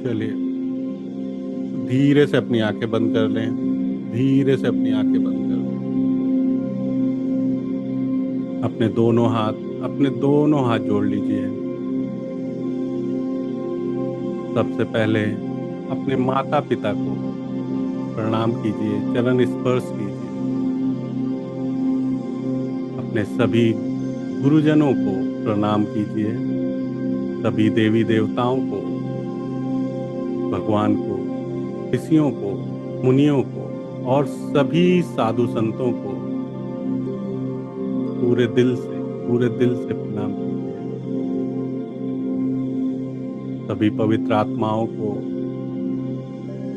चलिए, धीरे से अपनी आंखें बंद कर लें। धीरे से अपनी आंखें बंद कर लें। अपने दोनों हाथ जोड़ लीजिए। सबसे पहले अपने माता पिता को प्रणाम कीजिए, चरण स्पर्श कीजिए। अपने सभी गुरुजनों को प्रणाम कीजिए। सभी देवी देवताओं को, भगवान को, ऋषियों को, मुनियों को और सभी साधु संतों को पूरे दिल से प्रणाम कीजिए। सभी पवित्र आत्माओं को,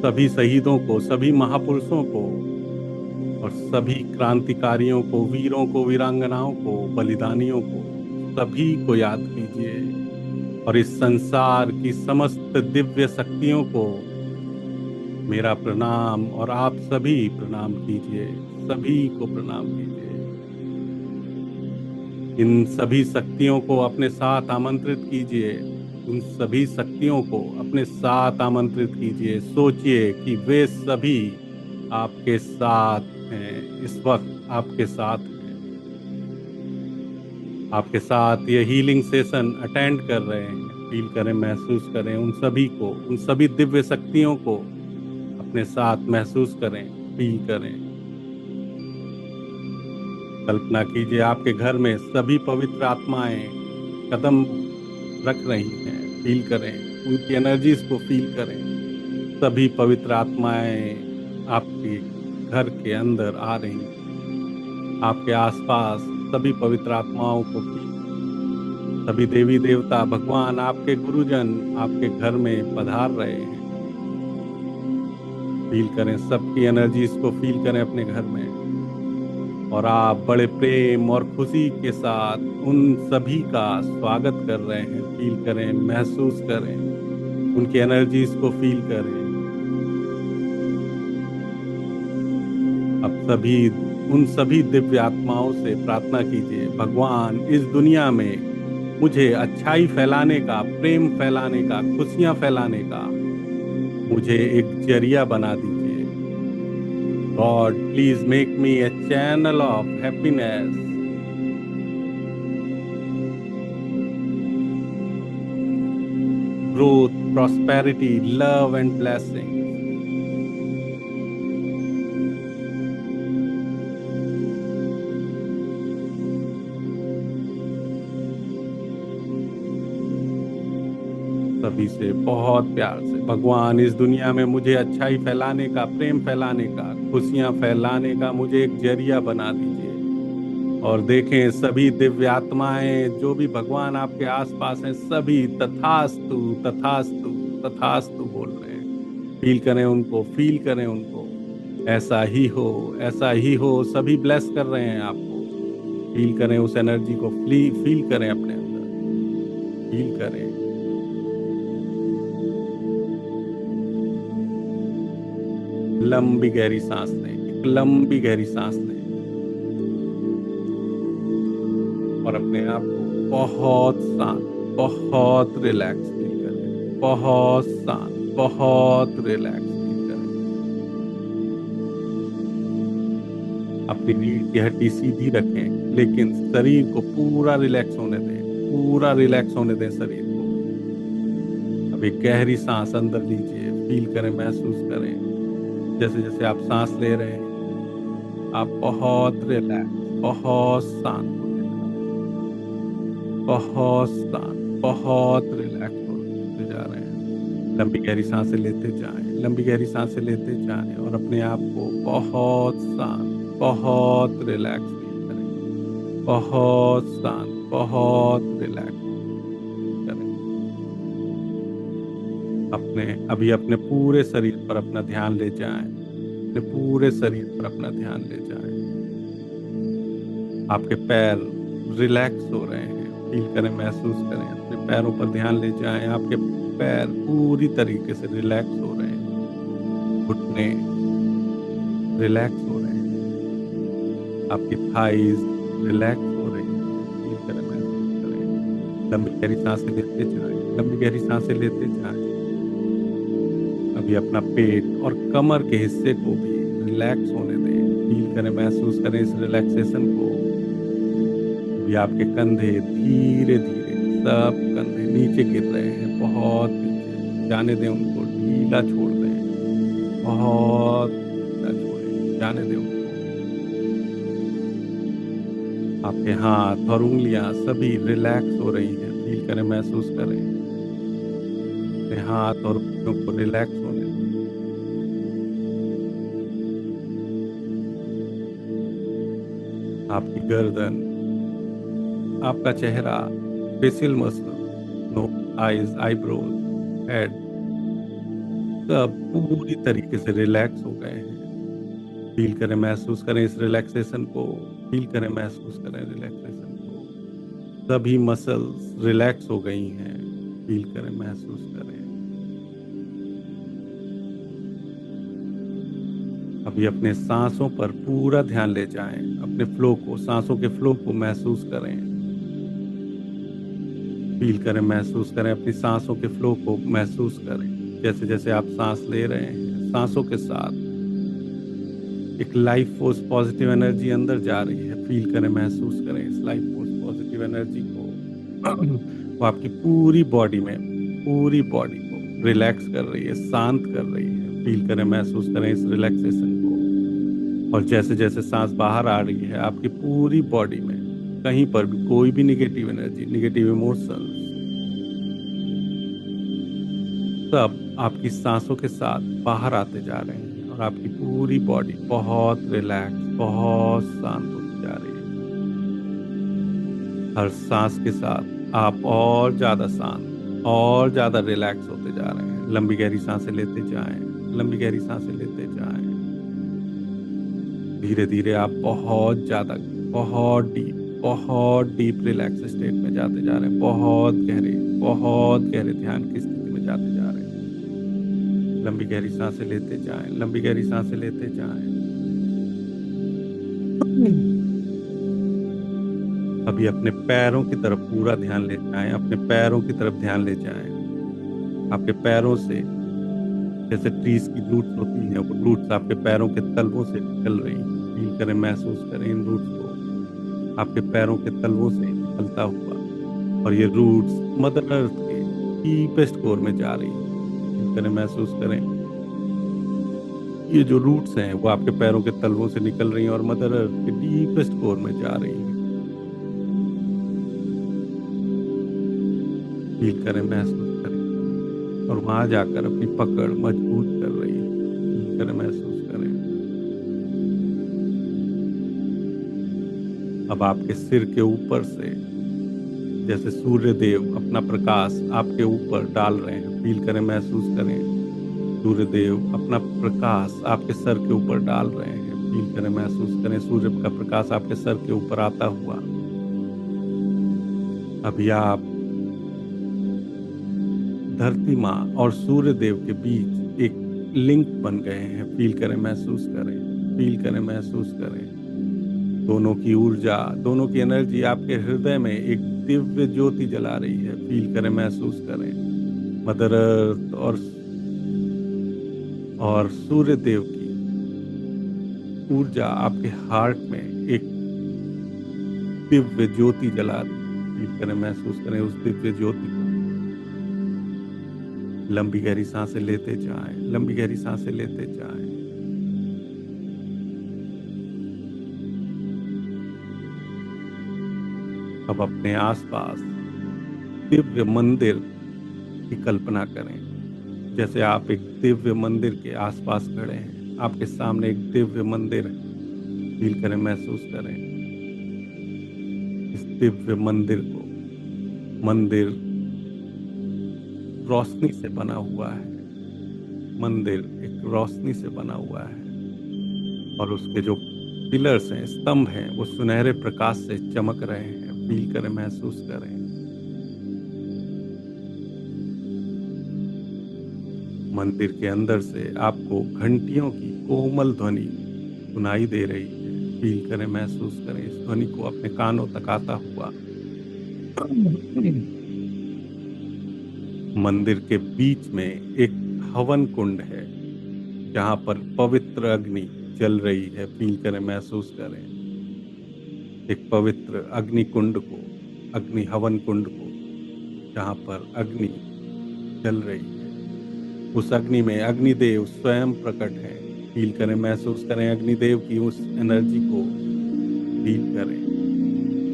सभी शहीदों को, सभी महापुरुषों को और सभी क्रांतिकारियों को, वीरों को, वीरांगनाओं को, बलिदानियों को, सभी को याद कीजिए। और इस संसार की समस्त दिव्य शक्तियों को मेरा प्रणाम, और आप सभी प्रणाम कीजिए। सभी को प्रणाम कीजिए। इन सभी शक्तियों को अपने साथ आमंत्रित कीजिए। उन सभी शक्तियों को अपने साथ आमंत्रित कीजिए। सोचिए कि वे सभी आपके साथ हैं, इस वक्त आपके साथ हैं। आपके साथ ये हीलिंग सेशन अटेंड कर रहे हैं। फील करें, महसूस करें उन सभी को, उन सभी दिव्य शक्तियों को अपने साथ महसूस करें, फील करें। कल्पना कीजिए आपके घर में सभी पवित्र आत्माएं कदम रख रही हैं। फील करें, उनकी एनर्जीज को फील करें। सभी पवित्र आत्माएं आपके घर के अंदर आ रही हैं। आपके आसपास सभी पवित्र आत्माओं को फील करें। सभी देवी देवता, भगवान, आपके गुरुजन आपके घर में पधार रहे हैं। फील करें, सबकी एनर्जीज को फील करें अपने घर में। और आप बड़े प्रेम और खुशी के साथ उन सभी का स्वागत कर रहे हैं। फील करें, महसूस करें, उनकी एनर्जीज को फील करें। अब उन सभी दिव्य आत्माओं से प्रार्थना कीजिए, भगवान, इस दुनिया में मुझे अच्छाई फैलाने का, प्रेम फैलाने का, खुशियां फैलाने का मुझे एक जरिया बना दीजिए। God, please make me A channel of happiness, growth, prosperity, love and blessing. सभी से बहुत प्यार से, भगवान, इस दुनिया में मुझे अच्छाई फैलाने का, प्रेम फैलाने का, खुशियां फैलाने का मुझे एक जरिया बना दीजिए। और देखें, सभी दिव्य आत्माएं जो भी भगवान आपके आसपास हैं, सभी तथास्तु तथास्तु तथास्तु बोल रहे हैं। फील करें उनको, फील करें उनको। ऐसा ही हो, ऐसा ही हो। सभी ब्लेस कर रहे हैं आपको। फील करें उस एनर्जी को, फील करें अपने अंदर, फील करें। लंबी गहरी सांस लें, एक लंबी गहरी सांस लें। और अपने आप को बहुत शांत, बहुत रिलैक्स फील करें। बहुत शांत, बहुत रिलैक्स फील करें। अपनी रीढ़ की हड्डी सीधी रखें, लेकिन शरीर को पूरा रिलैक्स होने दें। पूरा रिलैक्स होने दें शरीर को। अब एक गहरी सांस अंदर लीजिए। फील करें, महसूस करें, जैसे जैसे आप सांस ले रहे हैं आप बहुत रिलैक्स, बहुत शांत होते जा रहे हैं। बहुत शांत, बहुत रिलैक्स होते जा रहे हैं। लंबी गहरी सांसें लेते जाएं, लंबी गहरी सांसें लेते जाएं और अपने आप को बहुत शांत, बहुत रिलैक्स फील करें। बहुत शांत, बहुत रिलैक्स करें। अभी अपने पूरे शरीर पर अपना ध्यान ले जाएं। अपने पूरे शरीर पर अपना ध्यान ले जाएं। आपके पैर रिलैक्स हो रहे हैं। फील करें, महसूस करें, अपने पैरों पर ध्यान ले जाएं। आपके पैर पूरी तरीके से रिलैक्स हो रहे हैं। घुटने रिलैक्स हो रहे हैं। आपकी थाइज रिलैक्स हो रही हैं। फील करें, महसूस करें। लंबी गहरी सांसें लेते जाएं, लंबी गहरी सांसें लेते जाएं। अभी अपना पेट और कमर के हिस्से को भी रिलैक्स होने दें, फील करें, महसूस करें इस रिलैक्सेशन को। अभी आपके कंधे धीरे धीरे, सब कंधे नीचे गिर रहे हैं, बहुत नीचे, जाने दें उनको, ढीला छोड़ दें, बहुत ढीला छोड़ें, जाने दें उनको। आपके हाथ और उंगलियां सभी रिलैक्स हो रही हैं, फील करें, महसूस करें अपने हाथ और उंगलियों को रिलैक्स होने दें। आपकी गर्दन, आपका चेहरा, facial muscle, nose, eyes, eyebrows, head, सब पूरी तरीके से रिलैक्स हो गए हैं। फील करें, महसूस करें इस रिलैक्सेशन को, फील करें, महसूस करें रिलैक्सेशन को। सभी मसल्स रिलैक्स हो गई हैं, फील करें, महसूस करें। अभी अपने सांसों पर पूरा ध्यान ले जाएं, अपने फ्लो को, सांसों के फ्लो को महसूस करें, फील करें, महसूस करें अपनी सांसों के फ्लो को, महसूस करें जैसे जैसे आप सांस ले रहे हैं, सांसों के साथ एक लाइफ फोर्स, पॉजिटिव एनर्जी अंदर जा रही है, फील करें, महसूस करें इस लाइफ फोर्स, पॉजिटिव एनर्जी को। वो आपकी पूरी बॉडी को रिलैक्स कर रही है, शांत कर रही है, फील करें, महसूस करें इस रिलैक्सेशन को। और जैसे जैसे सांस बाहर आ रही है, आपकी पूरी बॉडी में कहीं पर भी कोई भी निगेटिव एनर्जी, निगेटिव इमोशंस, सब आपकी सांसों के साथ बाहर आते जा रहे हैं और आपकी पूरी बॉडी बहुत रिलैक्स, बहुत शांत होती जा रही है। हर सांस के साथ आप और ज्यादा शांत, और ज्यादा रिलैक्स होते जा रहे हैं। लंबी गहरी सांसें लेते जाएं, लंबी गहरी सांसें लेते जाएं। धीरे धीरे आप बहुत डीप रिलैक्स स्टेट में जाते जा रहे हैं, बहुत गहरे ध्यान की स्थिति में जाते जा रहे हैं। लंबी गहरी सांसें लेते जाएं, लंबी गहरी सांसें लेते जाएं। अभी अपने पैरों की तरफ पूरा ध्यान ले जाएं, अपने पैरों की तरफ ध्यान ले जाएं। आपके पैरों से जैसे ट्रीज की रूट्स होती हैं, वो रूट्स आपके पैरों के तलवों से निकल रही हैं, फील करें, महसूस करें इन रूट्स को, आपके पैरों के तलवों से निकलता हुआ। और ये रूट्स मदर अर्थ के डीपेस्ट कोर में जा रही हैं, फील करें, महसूस करें। ये जो रूट्स हैं वो आपके पैरों के तलवों से निकल रही हैं और मदर अर्थ के डीपेस्ट कोर में जा रही हैं, फील करें, महसूस करें। और वहां जाकर अपनी पकड़ मजबूत कर रही है, फील करें, महसूस करें। अब आपके सिर के ऊपर से जैसे सूर्य देव अपना प्रकाश आपके ऊपर डाल रहे हैं, फील करें, महसूस करें। सूर्य देव अपना प्रकाश आपके सर के ऊपर डाल रहे हैं, फील करें, महसूस करें सूर्य का प्रकाश आपके सर के ऊपर आता हुआ। अभी आप धरती माँ और सूर्य देव के बीच एक लिंक बन गए हैं, फील करें, महसूस करें, फील करें, महसूस करें। दोनों की ऊर्जा, दोनों की एनर्जी आपके हृदय में एक दिव्य ज्योति जला रही है, फील करें, महसूस करें। मदर अर्थ और सूर्य देव की ऊर्जा आपके हार्ट में एक दिव्य ज्योति जला रही है, फील करें, महसूस करें उस दिव्य ज्योति को। लंबी गहरी सांसें लेते जाएं, लंबी गहरी सांसें लेते जाएं। अब अपने आसपास दिव्य मंदिर की कल्पना करें, जैसे आप एक दिव्य मंदिर के आसपास खड़े हैं, आपके सामने एक दिव्य मंदिर है, फील करें, महसूस करें इस दिव्य मंदिर को। मंदिर रोशनी से बना हुआ है, मंदिर एक रोशनी से बना हुआ है और उसके जो पिलर्स हैं, स्तंभ हैं, वो सुनहरे प्रकाश से चमक रहे हैं, फील करें, महसूस करें। मंदिर के अंदर से आपको घंटियों की कोमल ध्वनि सुनाई दे रही है, फील करें, महसूस करें इस ध्वनि को अपने कानों तक आता हुआ। मंदिर के बीच में एक हवन कुंड है जहाँ पर पवित्र अग्नि जल रही है। फील करें, महसूस करें एक पवित्र अग्नि कुंड को, अग्नि हवन कुंड को, जहाँ पर अग्नि जल रही है। उस अग्नि में अग्निदेव स्वयं प्रकट है। फील करें, महसूस करें अग्निदेव की उस एनर्जी को। फील करें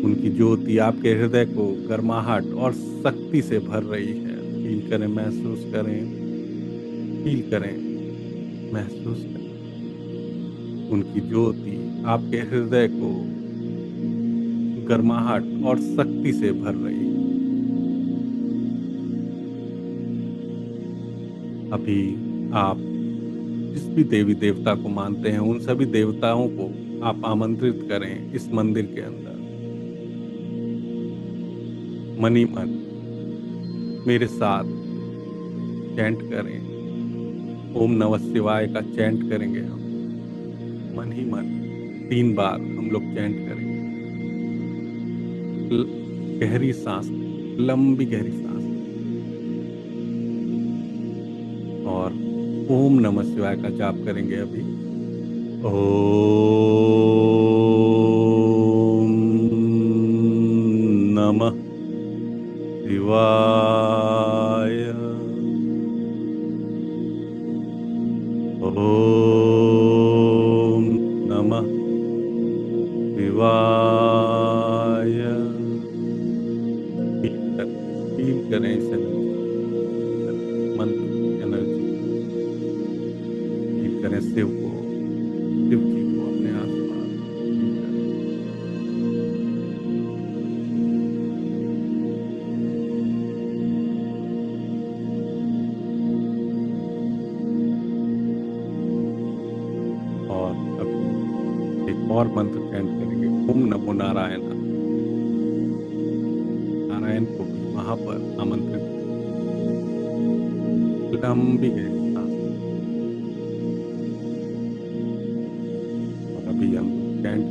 उनकी ज्योति आपके हृदय को गर्माहट और शक्ति से भर रही है। फील करें, महसूस करें, फील करें, महसूस करें उनकी ज्योति आपके हृदय को गर्माहट और शक्ति से भर रही है। अभी आप जिस भी देवी देवता को मानते हैं उन सभी देवताओं को आप आमंत्रित करें इस मंदिर के अंदर। मनी मन मेरे साथ चैंट करें। ओम नमः शिवाय का चैंट करेंगे हम मन ही मन 3 बार हम लोग चैंट करेंगे। गहरी सांस, लंबी गहरी सांस, और ओम नमः शिवाय का जाप करेंगे अभी। ओम नमः शिवाय। ओम नमः शिवाय। फील करें इस मंत्र की एनर्जी। फील करें शिव को, शिव जी को अपने आसपास। फील करें और अब एक और मंत्र चैंट करेंगे। ओम नमो नारायण। नारायण को भी वहां पर आमंत्रित। लंबी गहरी सांस, और अभी हम चैंट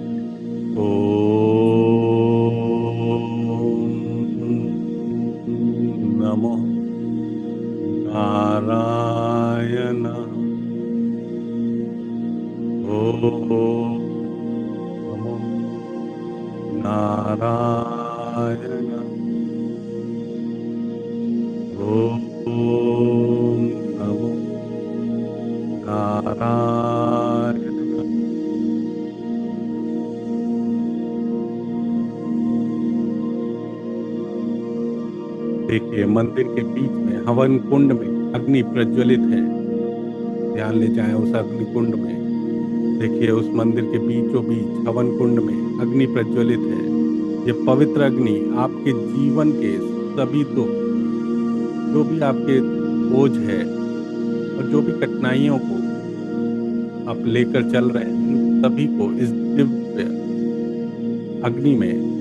ओम नमो नारायण। ओम नमो नारायण। ओम नमो नारायण। देखिए मंदिर के बीच में हवन कुंड में अग्नि प्रज्वलित है। ध्यान ले जाएं उस अग्नि कुंड में। देखिए उस मंदिर के बीचों बीच हवन कुंड में अग्नि प्रज्वलित है। ये पवित्र अग्नि आपके जीवन के सभी दुख, जो भी आपके बोझ है और जो भी कठिनाइयों को आप लेकर चल रहे हैं, उन सभी को इस दिव्य अग्नि में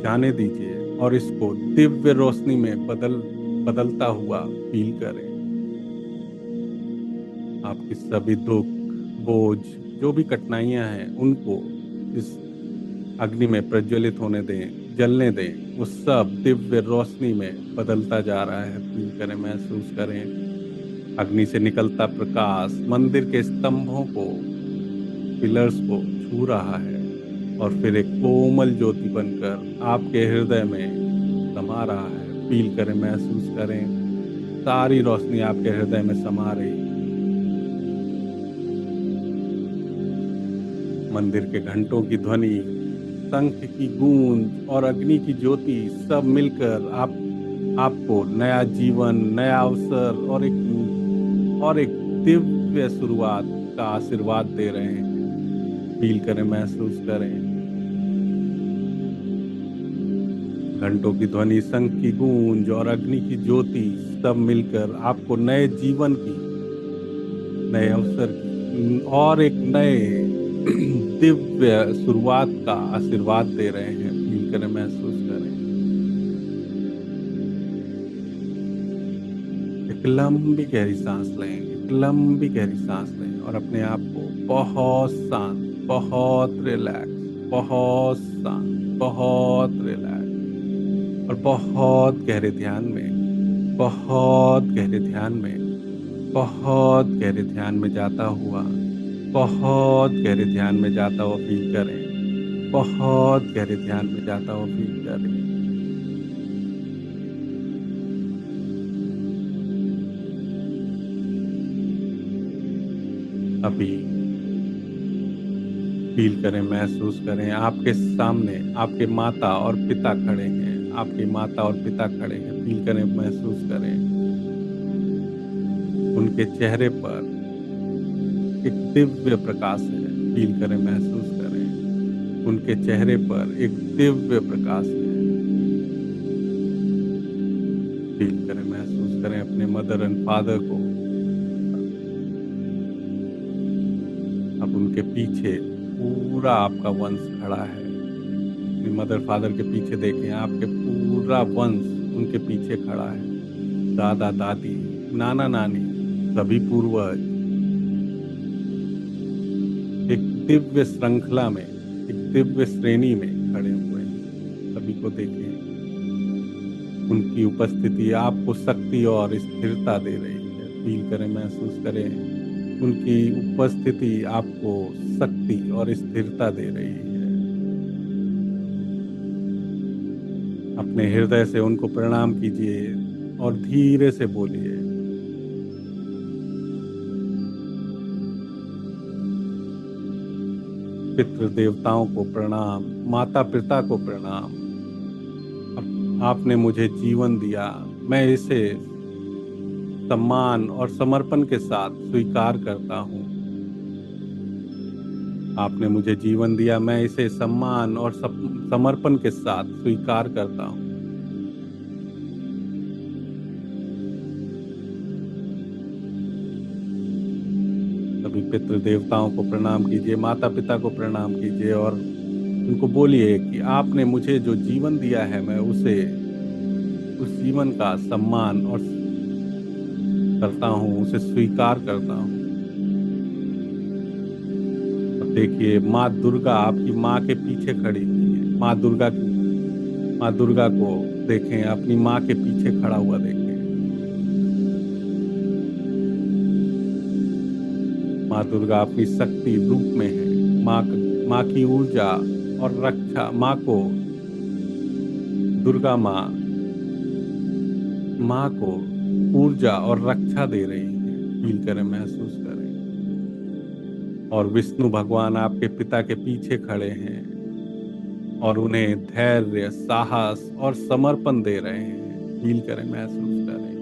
जाने दीजिए और इसको दिव्य रोशनी में बदलता हुआ फील करें। आपकी सभी दुख, बोझ, जो भी कठिनाइयां हैं, उनको इस अग्नि में प्रज्वलित होने दें, जलने दें। वो सब दिव्य रोशनी में बदलता जा रहा है। फील करें, महसूस करें अग्नि से निकलता प्रकाश मंदिर के स्तंभों को, पिलर्स को छू रहा है और फिर एक कोमल ज्योति बनकर आपके हृदय में समा रहा है। फील करें, महसूस करें सारी रोशनी आपके हृदय में समा रही है। मंदिर के घंटों की ध्वनि, शंख की गूंज और अग्नि की ज्योति सब मिलकर आपको नया जीवन, नया अवसर और एक दिव्य शुरुआत का आशीर्वाद दे रहे हैं। फील करें, महसूस करें घंटों की ध्वनि, शंख की गूंज और अग्नि की ज्योति सब मिलकर आपको नए जीवन की, नए अवसर की और एक नए दिव्य शुरुआत का आशीर्वाद दे रहे हैं। फील करें, महसूस करें एक लंबी गहरी सांस लें, एक लंबी गहरी सांस लें और अपने आप को बहुत शांत, बहुत रिलैक्स, बहुत शांत, बहुत रिलैक्स और बहुत गहरे ध्यान में, बहुत गहरे ध्यान में, बहुत गहरे ध्यान में जाता हुआ, बहुत गहरे ध्यान में जाता हुआ फील करें, बहुत गहरे ध्यान में जाता हुआ फील करें। अभी फील करें, महसूस करें, आपके सामने आपके माता और पिता खड़े हैं, आपके माता और पिता खड़े हैं। फील करें, महसूस करें, उनके चेहरे पर एक दिव्य प्रकाश है। फील करें, महसूस करें, उनके चेहरे पर एक दिव्य प्रकाश है। फील करें, महसूस करें अपने मदर एंड फादर को। अब उनके पीछे पूरा आपका वंश खड़ा है। अपने मदर फादर के पीछे देखें, आपके पूरा वंश उनके पीछे खड़ा है। दादा दादी, नाना नानी, सभी पूर्वज एक दिव्य श्रृंखला में, एक दिव्य श्रेणी में खड़े हुए हैं। सभी को देखें, उनकी उपस्थिति आपको शक्ति और स्थिरता दे रही है। फील करें, महसूस करें, उनकी उपस्थिति आपको शक्ति और स्थिरता दे रही है। अपने हृदय से उनको प्रणाम कीजिए और धीरे से बोलिए, पितृ देवताओं को प्रणाम, माता पिता को प्रणाम। आपने मुझे जीवन दिया, मैं इसे सम्मान और समर्पण के साथ स्वीकार करता हूँ। आपने मुझे जीवन दिया, मैं इसे सम्मान और समर्पण के साथ स्वीकार करता हूँ। सभी पितृ देवताओं को प्रणाम कीजिए, माता पिता को प्रणाम कीजिए और उनको बोलिए कि आपने मुझे जो जीवन दिया है, मैं उसे, उस जीवन का सम्मान और करता हूँ, उसे स्वीकार करता हूँ। अब देखिए, माँ दुर्गा आपकी माँ के पीछे खड़ी हुई है। माँ दुर्गा को देखें, अपनी माँ के पीछे खड़ा हुआ देखें। माँ दुर्गा अपनी शक्ति रूप में है। माँ की ऊर्जा और रक्षा, माँ को, दुर्गा माँ को ऊर्जा और रक्षा दे रही है। फील करें, महसूस करें। और विष्णु भगवान आपके पिता के पीछे खड़े हैं और उन्हें धैर्य, साहस और समर्पण दे रहे हैं। फील करें, महसूस करें।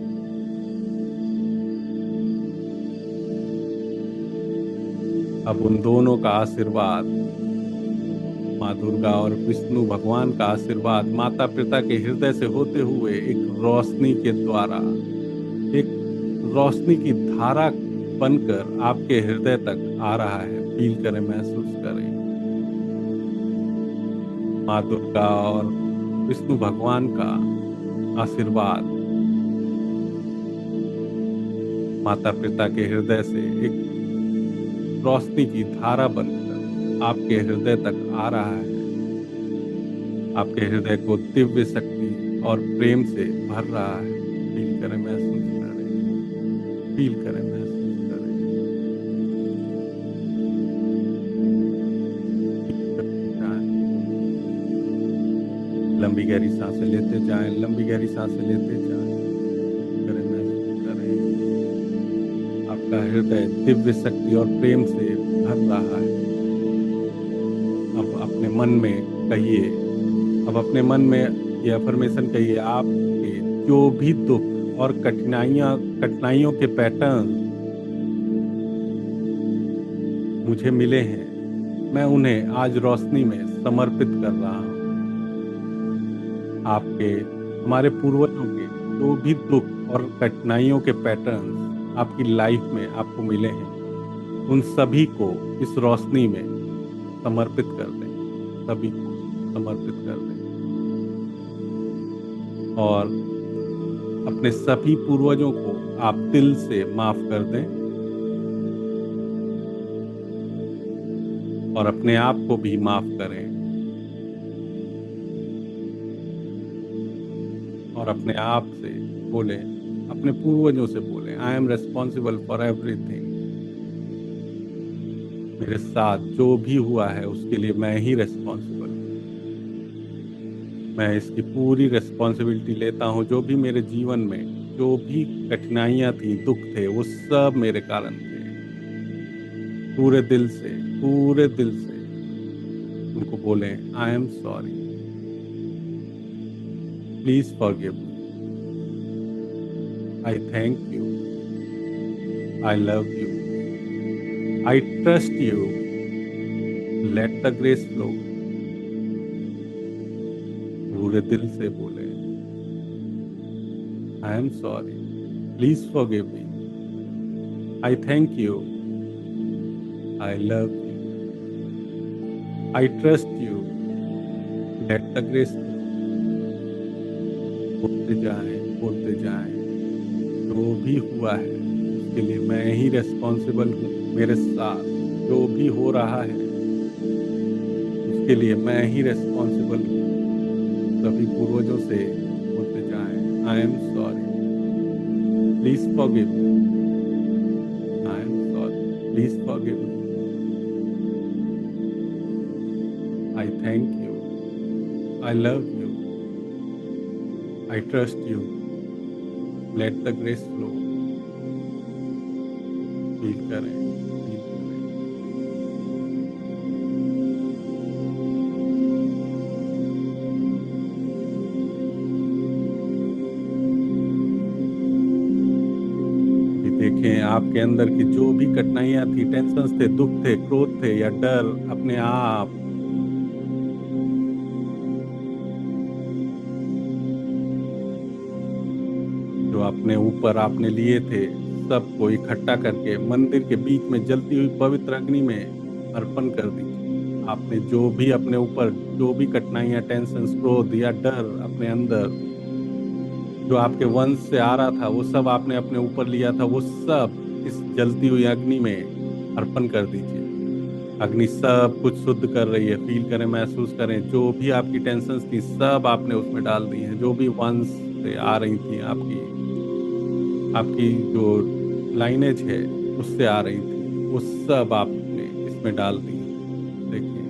अब उन दोनों का आशीर्वाद, माँ दुर्गा और विष्णु भगवान का आशीर्वाद माता पिता के हृदय से होते हुए एक रोशनी के द्वारा, एक रोशनी की धारा बनकर आपके हृदय तक आ रहा है। फील करें, महसूस करें। माँ दुर्गा और विष्णु भगवान का आशीर्वाद माता पिता के हृदय से एक रोशनी की धारा बनकर आपके हृदय तक आ रहा है। आपके हृदय को दिव्य शक्ति और प्रेम से भर रहा है। फील करें, महसूस करें। फील करें, महसूस करें। लंबी गहरी सांसें लेते जाएं, लंबी गहरी सांसें लेते जाएं। करें, महसूस करें, आपका हृदय दिव्य शक्ति और प्रेम से भर रहा है। अब अपने मन में कहिए, अब अपने मन में ये अफर्मेशन कहिए, आपके जो भी दुख और कठिनाइयों के पैटर्न मुझे मिले हैं, मैं उन्हें आज रोशनी में समर्पित कर रहा हूँ। आपके, हमारे पूर्वजों के जो भी दुख और कठिनाइयों के पैटर्न आपकी लाइफ में आपको मिले हैं, उन सभी को इस रोशनी में समर्पित कर दें। सभी को समर्पित कर दें और अपने सभी पूर्वजों को आप दिल से माफ कर दें और अपने आप को भी माफ करें। और अपने आप से बोले, अपने पूर्वजों से बोले, I am responsible for everything. मेरे साथ जो भी हुआ है उसके लिए मैं ही रेस्पॉन्सिबल हूँ। मैं इसकी पूरी रेस्पॉन्सिबिलिटी लेता हूँ। जो भी मेरे जीवन में जो भी कठिनाइयाँ थी, दुख थे, वो सब मेरे कारण थे। पूरे दिल से, पूरे दिल से उनको बोले, I am sorry, please forgive me, I thank you, I love you, I trust you, let the grace flow. पूरे दिल से बोले, I am sorry, please forgive me, I thank you, I love you, I trust you, let the grace. बोलते जाएं, बोलते जाएं। जो भी हुआ है उसके लिए मैं ही रेस्पॉन्सिबल हूँ। मेरे साथ जो भी हो रहा है उसके लिए मैं ही रेस्पॉन्सिबल हूँ। सभी पूर्वजों से बोलते जाएं, I am sorry, please forgive me, I am sorry, please forgive me, I thank you, I love you, I trust you, let the grace flow. Feel करें, फील करें। अभी देखें आपके अंदर की जो भी कठिनाइयां थी, टेंशन थे, दुख थे, क्रोध थे या डर, अपने आप जो अपने ऊपर आपने लिए थे, सबको इकट्ठा करके मंदिर के बीच में जलती हुई पवित्र अग्नि में अर्पण कर दीजिए। आपने जो भी अपने ऊपर जो भी कठिनाइयां, टेंशन, क्रोध या डर अपने अंदर जो आपके वंश से आ रहा था, वो सब आपने अपने ऊपर लिया था, वो सब इस जलती हुई अग्नि में अर्पण कर दीजिए। अग्नि सब कुछ शुद्ध कर रही है। फील करें, महसूस करें। जो भी आपकी टेंशन्स थी सब आपने उसमें डाल दी हैं। जो भी वंश से आ रही थी, आपकी आपकी जो लाइनेज है उससे आ रही थी, वो सब आपने इसमें डाल दी। देखिए,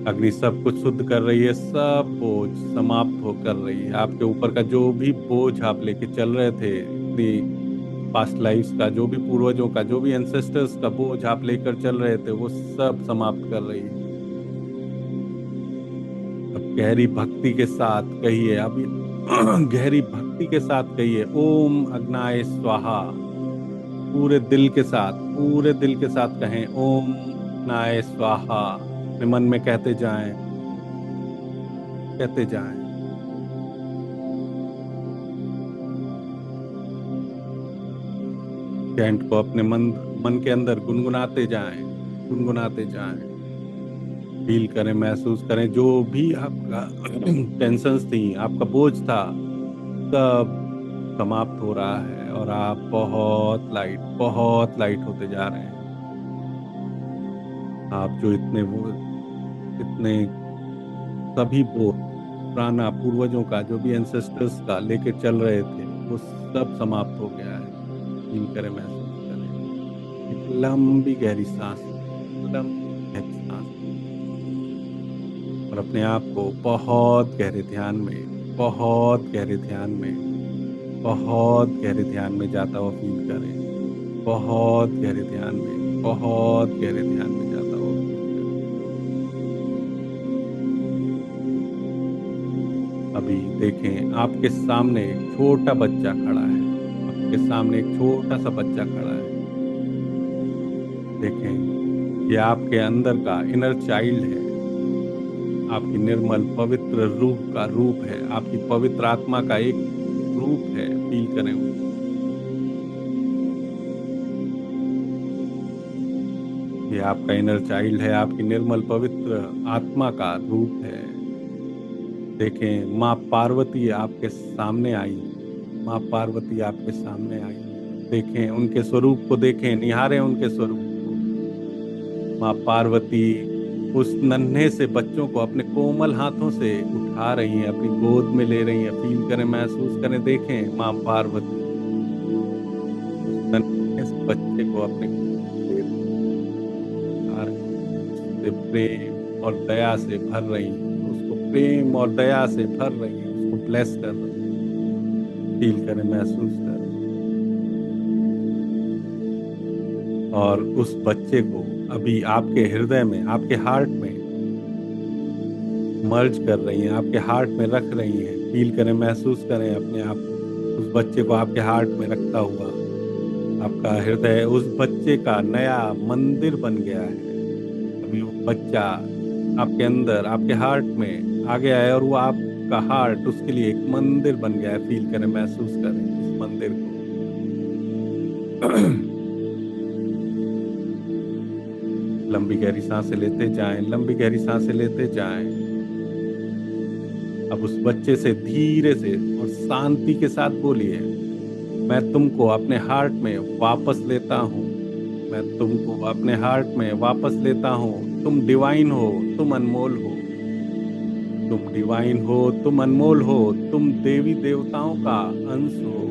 अग्नि सब कुछ शुद्ध कर रही है। सब बोझ समाप्त हो कर रही है। आपके ऊपर का जो भी बोझ आप लेके चल रहे थे, इतनी पास्ट लाइफ्स का, जो भी पूर्वजों का, जो भी एंसेस्टर्स का बोझ आप लेकर चल रहे थे, वो सब समाप्त कर रही है। अब गहरी भक्ति के साथ कहिए, अभी गहरी भक्ति के साथ कहिए, ओम अग्नाय स्वाहा। पूरे दिल के साथ, पूरे दिल के साथ कहें, ओम अग्नाय स्वाहा। अपने मन में कहते जाएं, कहते जाएं। चैंट को अपने मन मन के अंदर गुनगुनाते जाएं, गुनगुनाते जाएं। फील करें, महसूस करें। जो भी आपका टेंशन्स थी, आपका बोझ था, सब समाप्त हो रहा है और आप बहुत लाइट होते जा रहे हैं। आप जो इतने सभी बोझ पुराना पूर्वजों का, जो भी एंसेस्टर्स का लेके चल रहे थे, वो सब समाप्त हो गया है। फील करें, महसूस करें। एक लंबी गहरी सांस, लंबी गहरी सांस, और अपने आप को बहुत गहरे ध्यान में, बहुत गहरे ध्यान में, बहुत गहरे ध्यान में जाता हुआ फील करें। बहुत गहरे ध्यान में, बहुत गहरे ध्यान में जाता हुआ फील करें। अभी देखें आपके सामने एक छोटा बच्चा खड़ा है। आपके सामने एक छोटा सा बच्चा खड़ा है। देखें, ये आपके अंदर का इनर चाइल्ड है। आपकी निर्मल पवित्र रूह का रूप है। आपकी पवित्र आत्मा का एक रूप है। फील करें उसको। ये आपका इनर चाइल्ड है। आपकी निर्मल पवित्र आत्मा का रूप है। देखें, माँ पार्वती आपके सामने आई। माँ पार्वती आपके सामने आई। देखें उनके स्वरूप को, देखें, निहारें उनके स्वरूप को। माँ पार्वती उस नन्हे से बच्चों को अपने कोमल हाथों से उठा रही हैं, अपनी गोद में ले रही हैं। फील करें, महसूस करें, देखें माँ पार्वती उस नन्हे से बच्चे को अपने गोद में उठा रही हैं, उससे प्रेम और दया से भर रही हैं, उसको प्रेम और दया से भर रही हैं, उसको ब्लेस कर रही हैं। फील करें, महसूस करें, और उस बच्चे को अभी आपके हृदय में, आपके हार्ट में मर्ज कर रही हैं, आपके हार्ट में रख रही हैं। फील करें, महसूस करें अपने आप को, उस बच्चे को आपके हार्ट में रखता हुआ। आपका हृदय उस बच्चे का नया मंदिर बन गया है। अभी वो बच्चा आपके अंदर, आपके हार्ट में आ गया है, और वो आपका हार्ट उसके लिए एक मंदिर बन गया है। फील करें, महसूस करें इस मंदिर को। लंबी गहरी सांसें लेते जाएं, लंबी गहरी सांसें लेते जाएं। अब उस बच्चे से धीरे से और शांति के साथ बोलिए, मैं तुमको अपने हार्ट में वापस लेता हूँ। मैं तुमको अपने हार्ट में वापस लेता हूँ। तुम डिवाइन हो, तुम अनमोल हो। तुम डिवाइन हो, तुम अनमोल हो। तुम देवी देवताओं का अंश हो।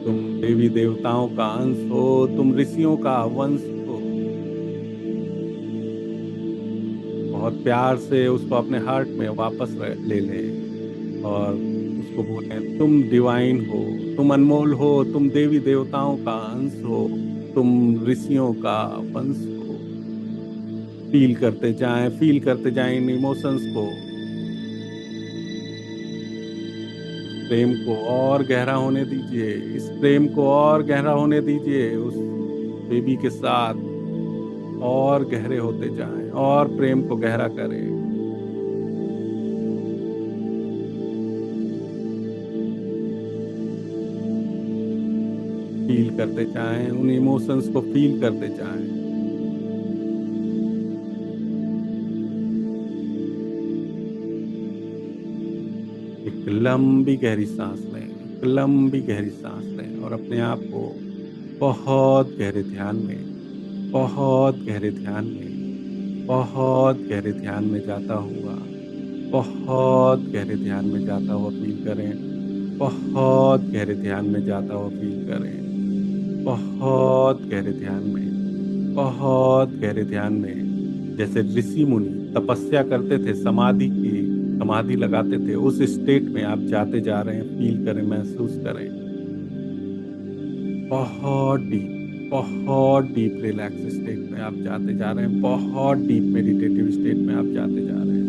तुम देवी देवताओं का अंश हो। तुम ऋषियों का वंश हो। बहुत प्यार से उसको अपने हार्ट में वापस ले लें, और उसको बोलें, तुम डिवाइन हो, तुम अनमोल हो, तुम देवी देवताओं का अंश हो, तुम ऋषियों का वंश हो। फील करते जाएं, फील करते जाएं इन इमोशंस को। उस प्रेम को और गहरा होने दीजिए, इस प्रेम को और गहरा होने दीजिए। उस बेबी के साथ और गहरे होते जाएं, और प्रेम को गहरा करें। फील करते जाएं, उन इमोशंस को फील करते जाएं। एक लंबी गहरी सांस लें, एक लंबी गहरी सांस लें, और अपने आप को बहुत गहरे ध्यान में, बहुत गहरे ध्यान में, बहुत गहरे ध्यान में जाता हुआ, बहुत गहरे ध्यान में जाता हुआ फील करें। बहुत गहरे ध्यान में जाता हुआ फील करें। बहुत गहरे ध्यान में, बहुत गहरे ध्यान में। जैसे ऋषि मुनि तपस्या करते थे, समाधि लगाते थे, उस स्टेट में आप जाते जा रहे हैं। फील करें, महसूस करें। बहुत डीप रिलैक्स स्टेट में आप जाते जा रहे हैं। बहुत डीप मेडिटेटिव स्टेट में आप जाते जा रहे हैं।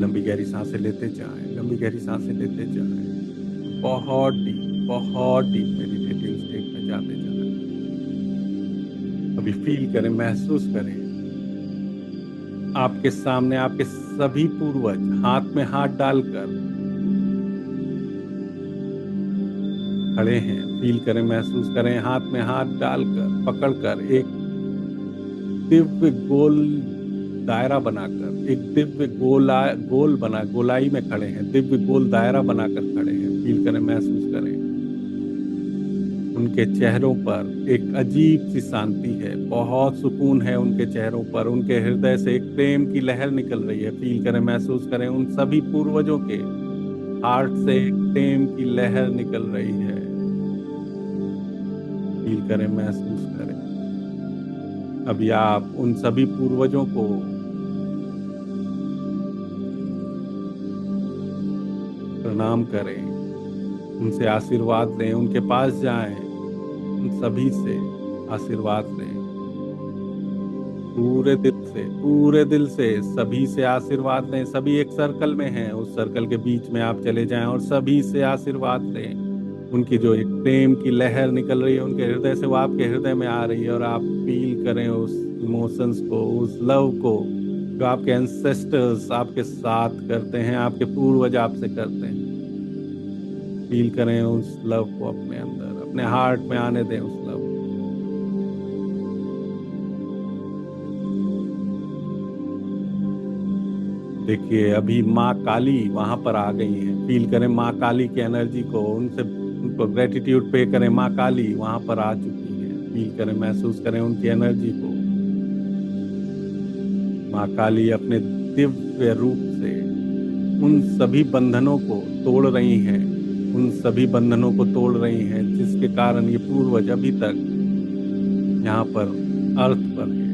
लंबी गहरी सांसें लेते जाएं, लंबी गहरी सांसें लेते जाएं। बहुत डीप मेडिटेटिव स्टेट में जाते जा रहे हैं। अभी फील करें, महसूस करें, आपके सामने आपके सभी पूर्वज हाथ में हाथ डालकर खड़े हैं। फील करें, महसूस करें, हाथ में हाथ डालकर, पकड़कर एक दिव्य गोल दायरा बनाकर, एक दिव्य गोलाई में खड़े हैं। दिव्य गोल दायरा बनाकर खड़े हैं। फील करें, महसूस करें, उनके चेहरों पर एक अजीब सी शांति है, बहुत सुकून है उनके चेहरों पर। उनके हृदय से एक प्रेम की लहर निकल रही है। फील करें, महसूस करें, उन सभी पूर्वजों के हार्ट से एक प्रेम की लहर निकल रही है। फील करें, महसूस करें। अभी आप उन सभी पूर्वजों को प्रणाम करें, उनसे आशीर्वाद लें, उनके पास जाएं, उन सभी से आशीर्वाद लें। पूरे दिल से सभी से आशीर्वाद लें। सभी एक सर्कल में हैं, उस सर्कल के बीच में आप चले जाएं और सभी से आशीर्वाद लें। उनकी जो एक प्रेम की लहर निकल रही है उनके हृदय से, वो आपके हृदय में आ रही है, और आप फील करें उस इमोशंस को, उस लव को जो आपके एंसेस्टर्स आपके साथ करते हैं, आपके पूर्वज आपसे करते हैं। फील करें उस लव को अपने अंदर, अपने हार्ट में आने दें उस लव को। देखिए, अभी माँ काली वहां पर आ गई हैं। फील करें माँ काली की एनर्जी को, उनसे उनको ग्रेटिट्यूड पे करें। माँ काली वहां पर आ चुकी है। फील करें, महसूस करें उनकी एनर्जी को। माँ काली अपने दिव्य रूप से उन सभी बंधनों को तोड़ रही हैं, उन सभी बंधनों को तोड़ रही हैं जिसके कारण ये पूर्वज अभी तक यहाँ पर अर्थ पर है,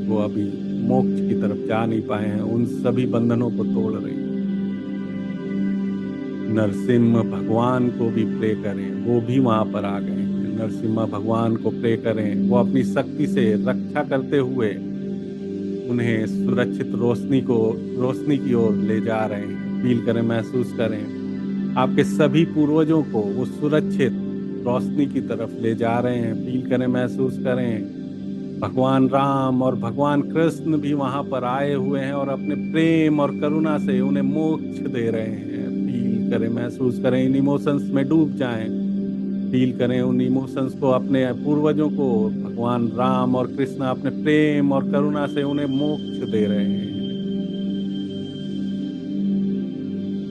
वो अभी मोक्ष की तरफ जा नहीं पाए हैं, उन सभी बंधनों को तोड़ रही हैं। नरसिम्हा भगवान को भी प्रे करें, वो भी वहां पर आ गए हैं। नरसिम्हा भगवान को प्रे करें, वो अपनी शक्ति से रक्षा करते हुए उन्हें सुरक्षित रोशनी की ओर ले जा रहे हैं। फील करें, महसूस करें, आपके सभी पूर्वजों को वो सुरक्षित रोशनी की तरफ ले जा रहे हैं। फील करें, महसूस करें, भगवान राम और भगवान कृष्ण भी वहां पर आए हुए हैं और अपने प्रेम और करुणा से उन्हें मोक्ष दे रहे हैं। फील करें, महसूस करें, इन इमोशंस में डूब जाएं। फील करें उन इमोशंस को, अपने पूर्वजों को भगवान राम और कृष्ण अपने प्रेम और करुणा से उन्हें मोक्ष दे रहे हैं।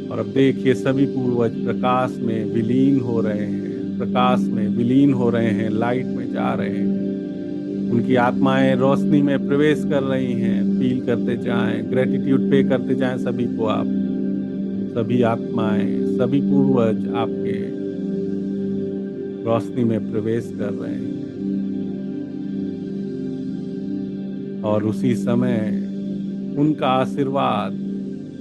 और अब देखिए सभी पूर्वज प्रकाश में विलीन हो रहे हैं, प्रकाश में विलीन हो रहे हैं, लाइट में जा रहे हैं। उनकी आत्माएं रोशनी में प्रवेश कर रही हैं। फील करते जाएं, ग्रेटिट्यूड पे करते जाएं सभी को। आप सभी आत्माएं, सभी पूर्वज आपके रोशनी में प्रवेश कर रहे हैं। और उसी समय उनका आशीर्वाद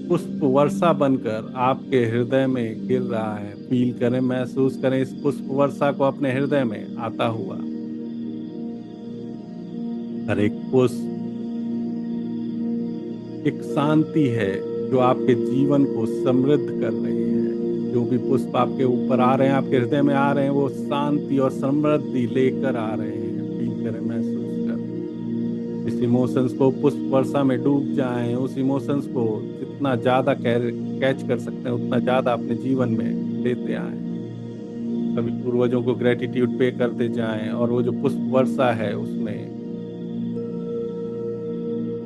पुष्प वर्षा बनकर आपके हृदय में गिर रहा है। फील करें, महसूस करें इस पुष्प वर्षा को अपने हृदय में आता हुआ। हर एक पुष्प एक शांति है जो आपके जीवन को समृद्ध कर रही है। जो भी पुष्प आपके ऊपर आ रहे हैं, आपके हृदय में आ रहे हैं, वो शांति और समृद्धि लेकर आ रहे हैं। फील करें, महसूस करें इस इमोशंस को, पुष्प वर्षा में डूब जाएं। उस इमोशंस को जितना ज्यादा कैच कर सकते हैं उतना ज्यादा अपने जीवन में लेते आए। कभी पूर्वजों को ग्रेटिट्यूड पे करते जाएं और वो जो पुष्प वर्षा है उसमें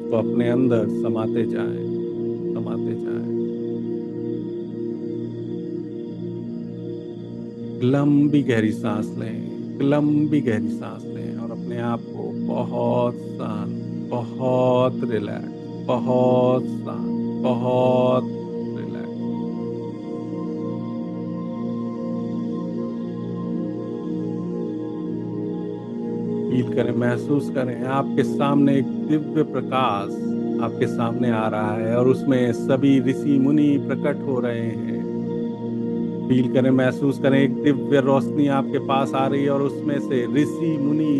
तो अपने अंदर समाते जाएं, समाते जाएं। लंबी गहरी सांस लें, लंबी गहरी सांस लें और अपने आप को बहुत शांत, बहुत रिलैक्स, बहुत शांत, बहुत रिलैक्स। फील करें, महसूस करें, आपके सामने एक दिव्य प्रकाश आपके सामने आ रहा है और उसमें सभी ऋषि मुनि प्रकट हो रहे हैं। फील करें, महसूस करें, एक दिव्य रोशनी आपके पास आ रही है और उसमें से ऋषि मुनि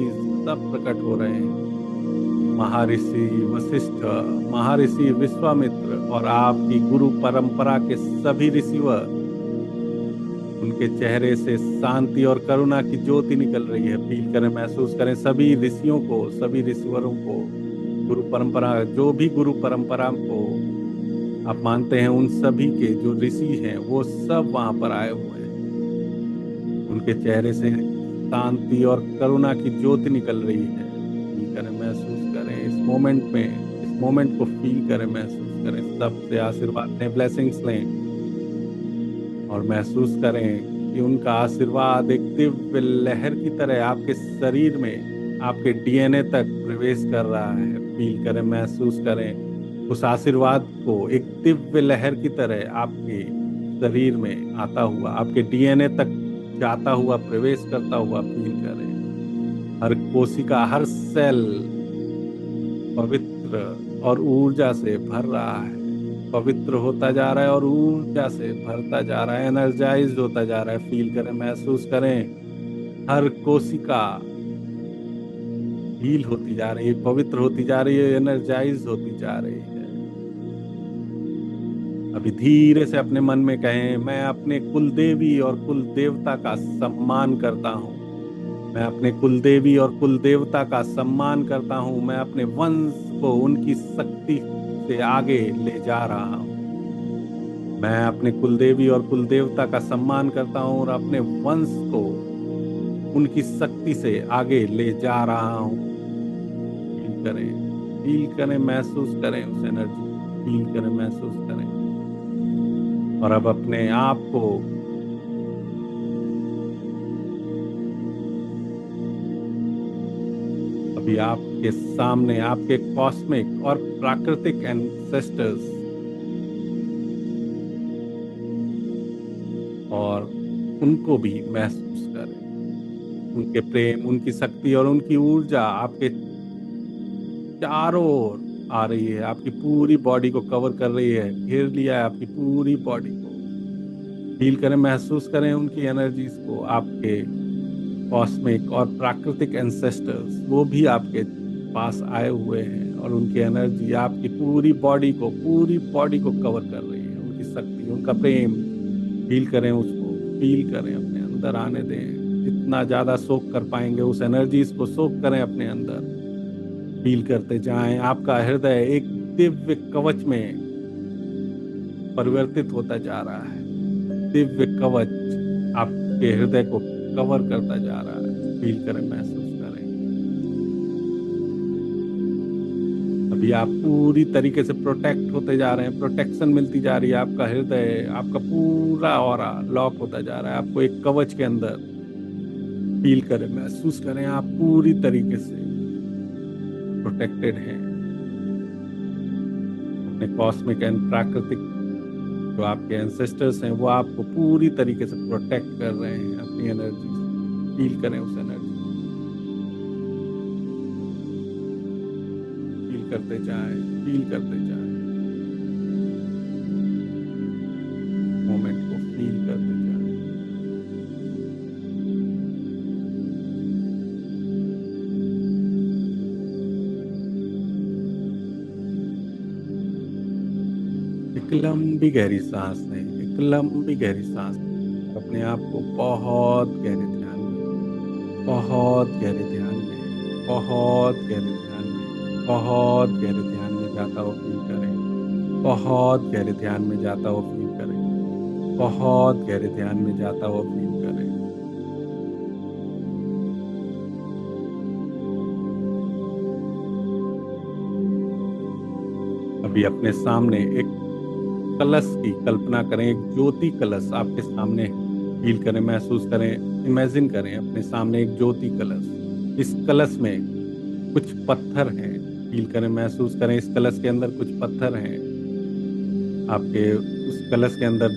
सब प्रकट हो रहे हैं। महर्षि वशिष्ठ, महर्षि विश्वामित्र और आपकी गुरु परंपरा के सभी ऋषिवर, उनके चेहरे से शांति और करुणा की ज्योति निकल रही है। फील करें, महसूस करें सभी ऋषियों को, सभी ऋषिवरों को, गुरु परंपरा, जो भी गुरु परंपरा को आप मानते हैं, उन सभी के जो ऋषि हैं वो सब वहां पर आए हुए हैं। उनके चेहरे से शांति और करुणा की ज्योति निकल रही है। फील करें, महसूस करें इस मोमेंट में, इस मोमेंट को फील करें, महसूस करें, सबसे आशीर्वाद लें, ब्लेसिंग्स लें और महसूस करें कि उनका आशीर्वाद एक दिव्य लहर की तरह आपके शरीर में, आपके डीएनए तक प्रवेश कर रहा है। फील करें, महसूस करें उस आशीर्वाद को एक दिव्य लहर की तरह आपके शरीर में आता हुआ, आपके डीएनए तक जाता हुआ, प्रवेश करता हुआ। फील करें हर कोशिका, हर सेल पवित्र और ऊर्जा से भर रहा है, पवित्र होता जा रहा है और ऊर्जा से भरता जा रहा है, एनर्जाइज होता जा रहा है। फील करें, महसूस करें हर कोशिका हील होती जा रही है, पवित्र होती जा रही है, एनर्जाइज होती जा रही है। अभी धीरे से अपने मन में कहें, मैं अपने कुल देवी और कुल देवता का सम्मान करता हूँ। मैं अपने कुल देवी और कुल देवता का सम्मान करता हूँ। मैं अपने वंश को उनकी शक्ति से आगे ले जा रहा हूँ। मैं अपने कुल देवी और कुल देवता का सम्मान करता हूँ और अपने वंश को उनकी शक्ति से आगे ले जा रहा हूँ। फील करें, फील करें, महसूस करें उस एनर्जी, फील करें, महसूस करें। और अब अपने आप को अभी आप आपके सामने आपके कॉस्मिक और प्राकृतिक एंसेस्टर्स और उनको भी महसूस करें। उनके प्रेम, उनकी शक्ति और उनकी ऊर्जा आपके चारों ओर आ रही है, आपकी पूरी बॉडी को कवर कर रही है, घेर लिया है आपकी पूरी बॉडी को। फील करें, महसूस करें उनकी एनर्जीज को। आपके कॉस्मिक और प्राकृतिक एंसेस्टर्स वो भी आपके पास आए हुए हैं और उनकी एनर्जी आपकी पूरी बॉडी को कवर कर रही है। उनकी शक्ति, उनका प्रेम फील करें, उसको फील करें, अपने अंदर आने दें। जितना ज्यादा सोख कर पाएंगे उस एनर्जीज को सोख करें अपने अंदर। फील करते जाएं, आपका हृदय एक दिव्य कवच में परिवर्तित होता जा रहा है। दिव्य कवच आपके हृदय को कवर करता जा रहा है। फील करें, महसूस करें। अभी आप पूरी तरीके से प्रोटेक्ट होते जा रहे हैं, प्रोटेक्शन मिलती जा रही है। आपका हृदय, आपका पूरा ऑरा लॉक होता जा रहा है आपको एक कवच के अंदर। फील करें, महसूस करें, आप पूरी तरीके से प्रोटेक्टेड हैं। अपने कॉस्मिक एंड प्राकृतिक जो आपके एंसेस्टर्स हैं वो आपको पूरी तरीके से प्रोटेक्ट कर रहे हैं अपनी एनर्जी से। फील करें उस एनर्जी, फील करते जाएं, फील करते जाएं, मोमेंट को फील करते जाएं। एक लंबी गहरी सांस लें, एक लंबी गहरी सांस लें। अपने आप को बहुत गहरे ध्यान में, बहुत गहरे ध्यान में, बहुत गहरे ध्यान में, बहुत गहरे ध्यान में जाता हुआ फील करें। बहुत गहरे ध्यान में जाता हुआ फील करें। बहुत गहरे ध्यान में जाता हुआ फील करें। अभी अपने सामने एक कलश की कल्पना करें, एक ज्योति कलश आपके सामने है। फील करें, महसूस करें, इमेजिन करें अपने सामने एक ज्योति कलश। इस कलश में कुछ पत्थर हैं। फील करें, महसूस करें, इस कलश के अंदर कुछ पत्थर हैं। आपके उस कलश के अंदर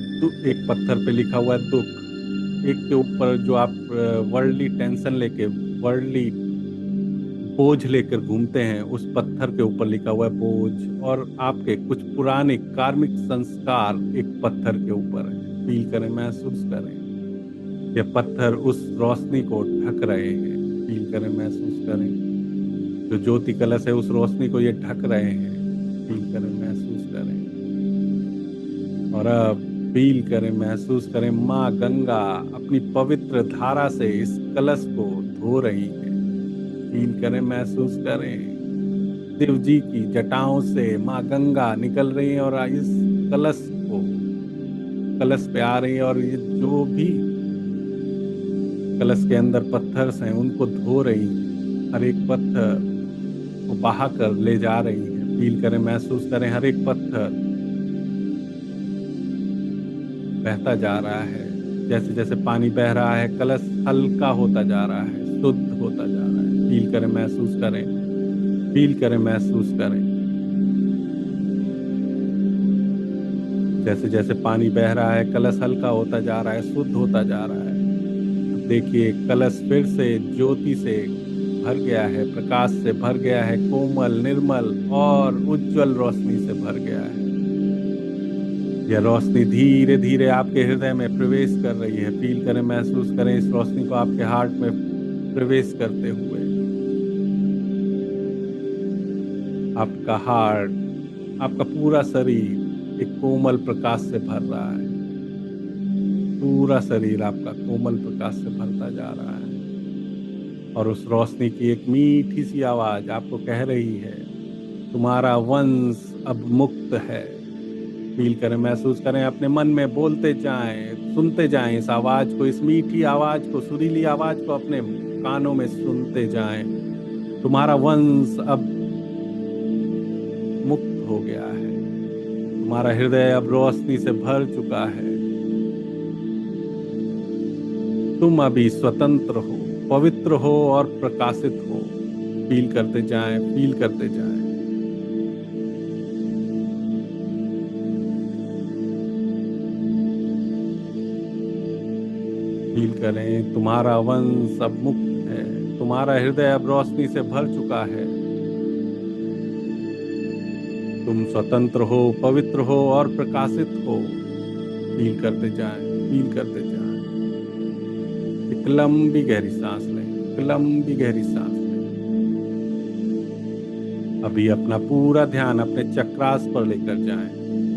एक पत्थर पे लिखा हुआ है दुख। एक के ऊपर जो आप वर्ल्डली टेंशन लेके, वर्ल्डली बोझ लेकर घूमते हैं, उस पत्थर के ऊपर लिखा हुआ है बोझ। और आपके कुछ पुराने कार्मिक संस्कार एक पत्थर के ऊपर है। फील करें, महसूस करें, ये पत्थर उस रोशनी को ढक रहे हैं। फील करें, महसूस करें, जो ज्योति कलश है उस रोशनी को ये ढक रहे हैं। फील करें, महसूस करें। और अब फील करें, महसूस करें, माँ गंगा अपनी पवित्र धारा से इस कलश को धो रही है। फील करें, महसूस करें, शिव जी की जटाओं से माँ गंगा निकल रही है और इस कलश पे आ रही है। और ये जो भी कलश के अंदर पत्थर हैं उनको धो रही है। हर एक पत्थर को बहा कर ले जा रही है। फील करें, महसूस करें, हर एक पत्थर बहता जा रहा है। जैसे जैसे पानी बह रहा है, कलश हल्का होता जा रहा है, शुद्ध होता जा रहा है। फील करें, महसूस करें, फील करें, महसूस करें। जैसे जैसे पानी बह रहा है, कलश हल्का होता जा रहा है, शुद्ध होता जा रहा है। अब देखिए, कलश फिर से ज्योति से भर गया है, प्रकाश से भर गया है, कोमल, निर्मल और उज्जवल रोशनी से भर गया है। यह रोशनी धीरे धीरे आपके हृदय में प्रवेश कर रही है। फील करें, महसूस करें इस रोशनी को आपके हार्ट में प्रवेश करते हुए। आपका हार्ट, आपका पूरा शरीर एक कोमल प्रकाश से भर रहा है। पूरा शरीर आपका कोमल प्रकाश से भरता जा रहा है। और उस रोशनी की एक मीठी सी आवाज आपको कह रही है, तुम्हारा वंश अब मुक्त है। फील करें, महसूस करें, अपने मन में बोलते जाएं, सुनते जाएं इस आवाज को, इस मीठी आवाज को, सुरीली आवाज को अपने कानों में सुनते जाएं। तुम्हारा वंश अब मुक्त हो गया है। तुम्हारा हृदय अब रोशनी से भर चुका है। तुम अभी स्वतंत्र हो, पवित्र हो और प्रकाशित हो। फील करते जाएं, फील करते जाएं। फील करें तुम्हारा वंश अब मुक्त है, तुम्हारा हृदय अब रोशनी से भर चुका है। तुम स्वतंत्र हो, पवित्र हो और प्रकाशित हो। फील करते जाएं, फील करते जाएं। एक लंबी गहरी सांस लें, एक लंबी गहरी सांस लें। अभी अपना पूरा ध्यान अपने चक्रास पर लेकर जाएं।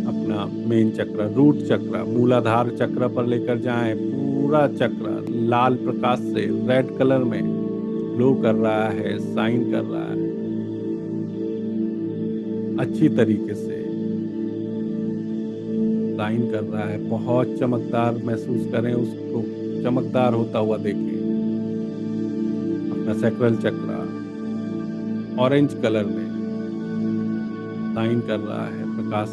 अपना मेन चक्र, रूट चक्र, मूलाधार चक्र पर लेकर जाएं। पूरा चक्र लाल प्रकाश से रेड कलर में ग्लो कर रहा है, शाइन कर रहा है अच्छी तरीके से शाइन कर रहा है, बहुत चमकदार महसूस करें उसको, चमकदार होता हुआ देखें। अपना सैक्रल चक्र ऑरेंज कलर में शाइन कर रहा है, प्रकाश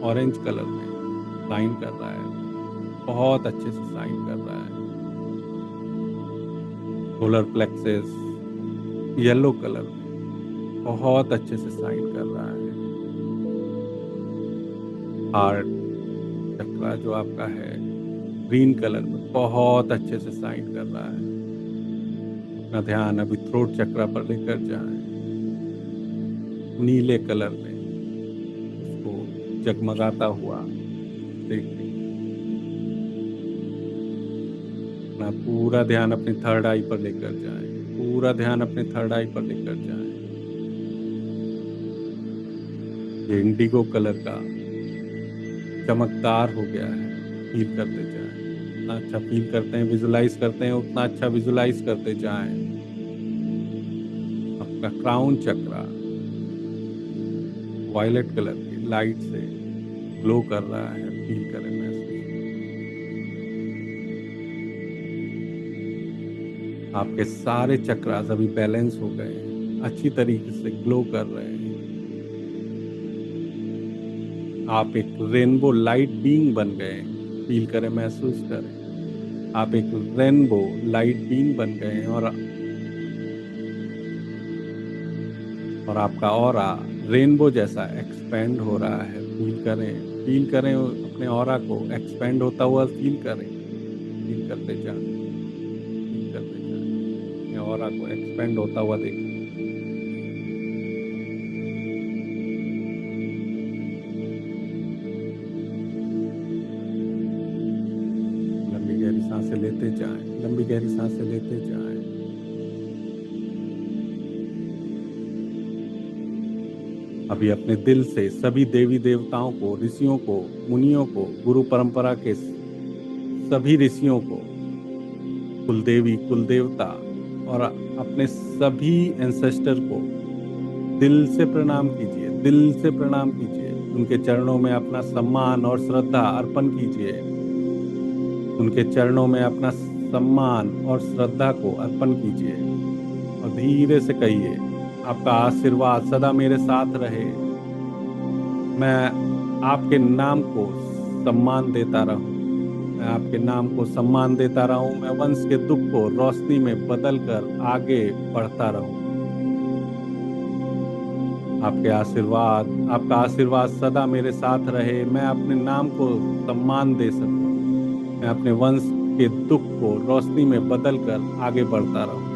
ऑरेंज कलर में शाइन कर रहा है, बहुत अच्छे से शाइन कर रहा है। सोलर प्लेक्सस येलो कलर में बहुत अच्छे से शाइन कर रहा है। हार्ट चक्र जो आपका है ग्रीन कलर में बहुत अच्छे से शाइन कर रहा है। अपना ध्यान अभी थ्रोट चक्र पर लेकर जाएं। नीले कलर में उसको जगमगाता हुआ देखें। अपना पूरा ध्यान अपनी थर्ड आई पर लेकर जाएं, पूरा ध्यान अपने थर्ड आई पर लेकर जाएं। ये इंडिगो कलर का चमकदार हो गया है, फील करते जाएं। जितना अच्छा फील करते हैं, विजुलाइज करते हैं, उतना अच्छा विजुलाइज करते जाएं। आपका क्राउन चक्र वायलेट कलर की लाइट से ग्लो कर रहा है, फील करें महसूस। आपके सारे चक्रास अभी बैलेंस हो गए हैं, अच्छी तरीके से ग्लो कर रहे हैं। आप एक रेनबो लाइट बीइंग बन गए, फील करें महसूस करें। आप एक रेनबो लाइट बीइंग बन गए हैं और आपका ऑरा रेनबो जैसा एक्सपेंड हो रहा है, फील करें अपने ऑरा को एक्सपेंड होता हुआ फील करें, फील करते जाएं, फील करते जाएं। अपने ऑरा को एक्सपेंड होता हुआ देखें। लंबी गहरी सांसें लेते जाएं, लंबी गहरी सांसें लेते जाएं। अभी अपने दिल से सभी देवी देवताओं को, ऋषियों को, मुनियों को, गुरु परंपरा के सभी ऋषियों को, कुलदेवी, कुलदेवता और अपने सभी एंसेस्टर को दिल से प्रणाम कीजिए, दिल से प्रणाम कीजिए। उनके चरणों में अपना सम्मान और श्रद्धा अर्पण कीजिए। उनके चरणों में अपना सम्मान और श्रद्धा को अर्पण कीजिए और धीरे से कहिए, आपका आशीर्वाद सदा मेरे साथ रहे। मैं आपके नाम को सम्मान देता रहूं, मैं आपके नाम को सम्मान देता रहूं। मैं वंश के दुख को रोशनी में बदलकर आगे बढ़ता रहूं। आपका आशीर्वाद सदा मेरे साथ रहे। मैं अपने नाम को सम्मान दे सकूं। मैं अपने वंश के दुख को रोशनी में बदलकर आगे बढ़ता रहूं।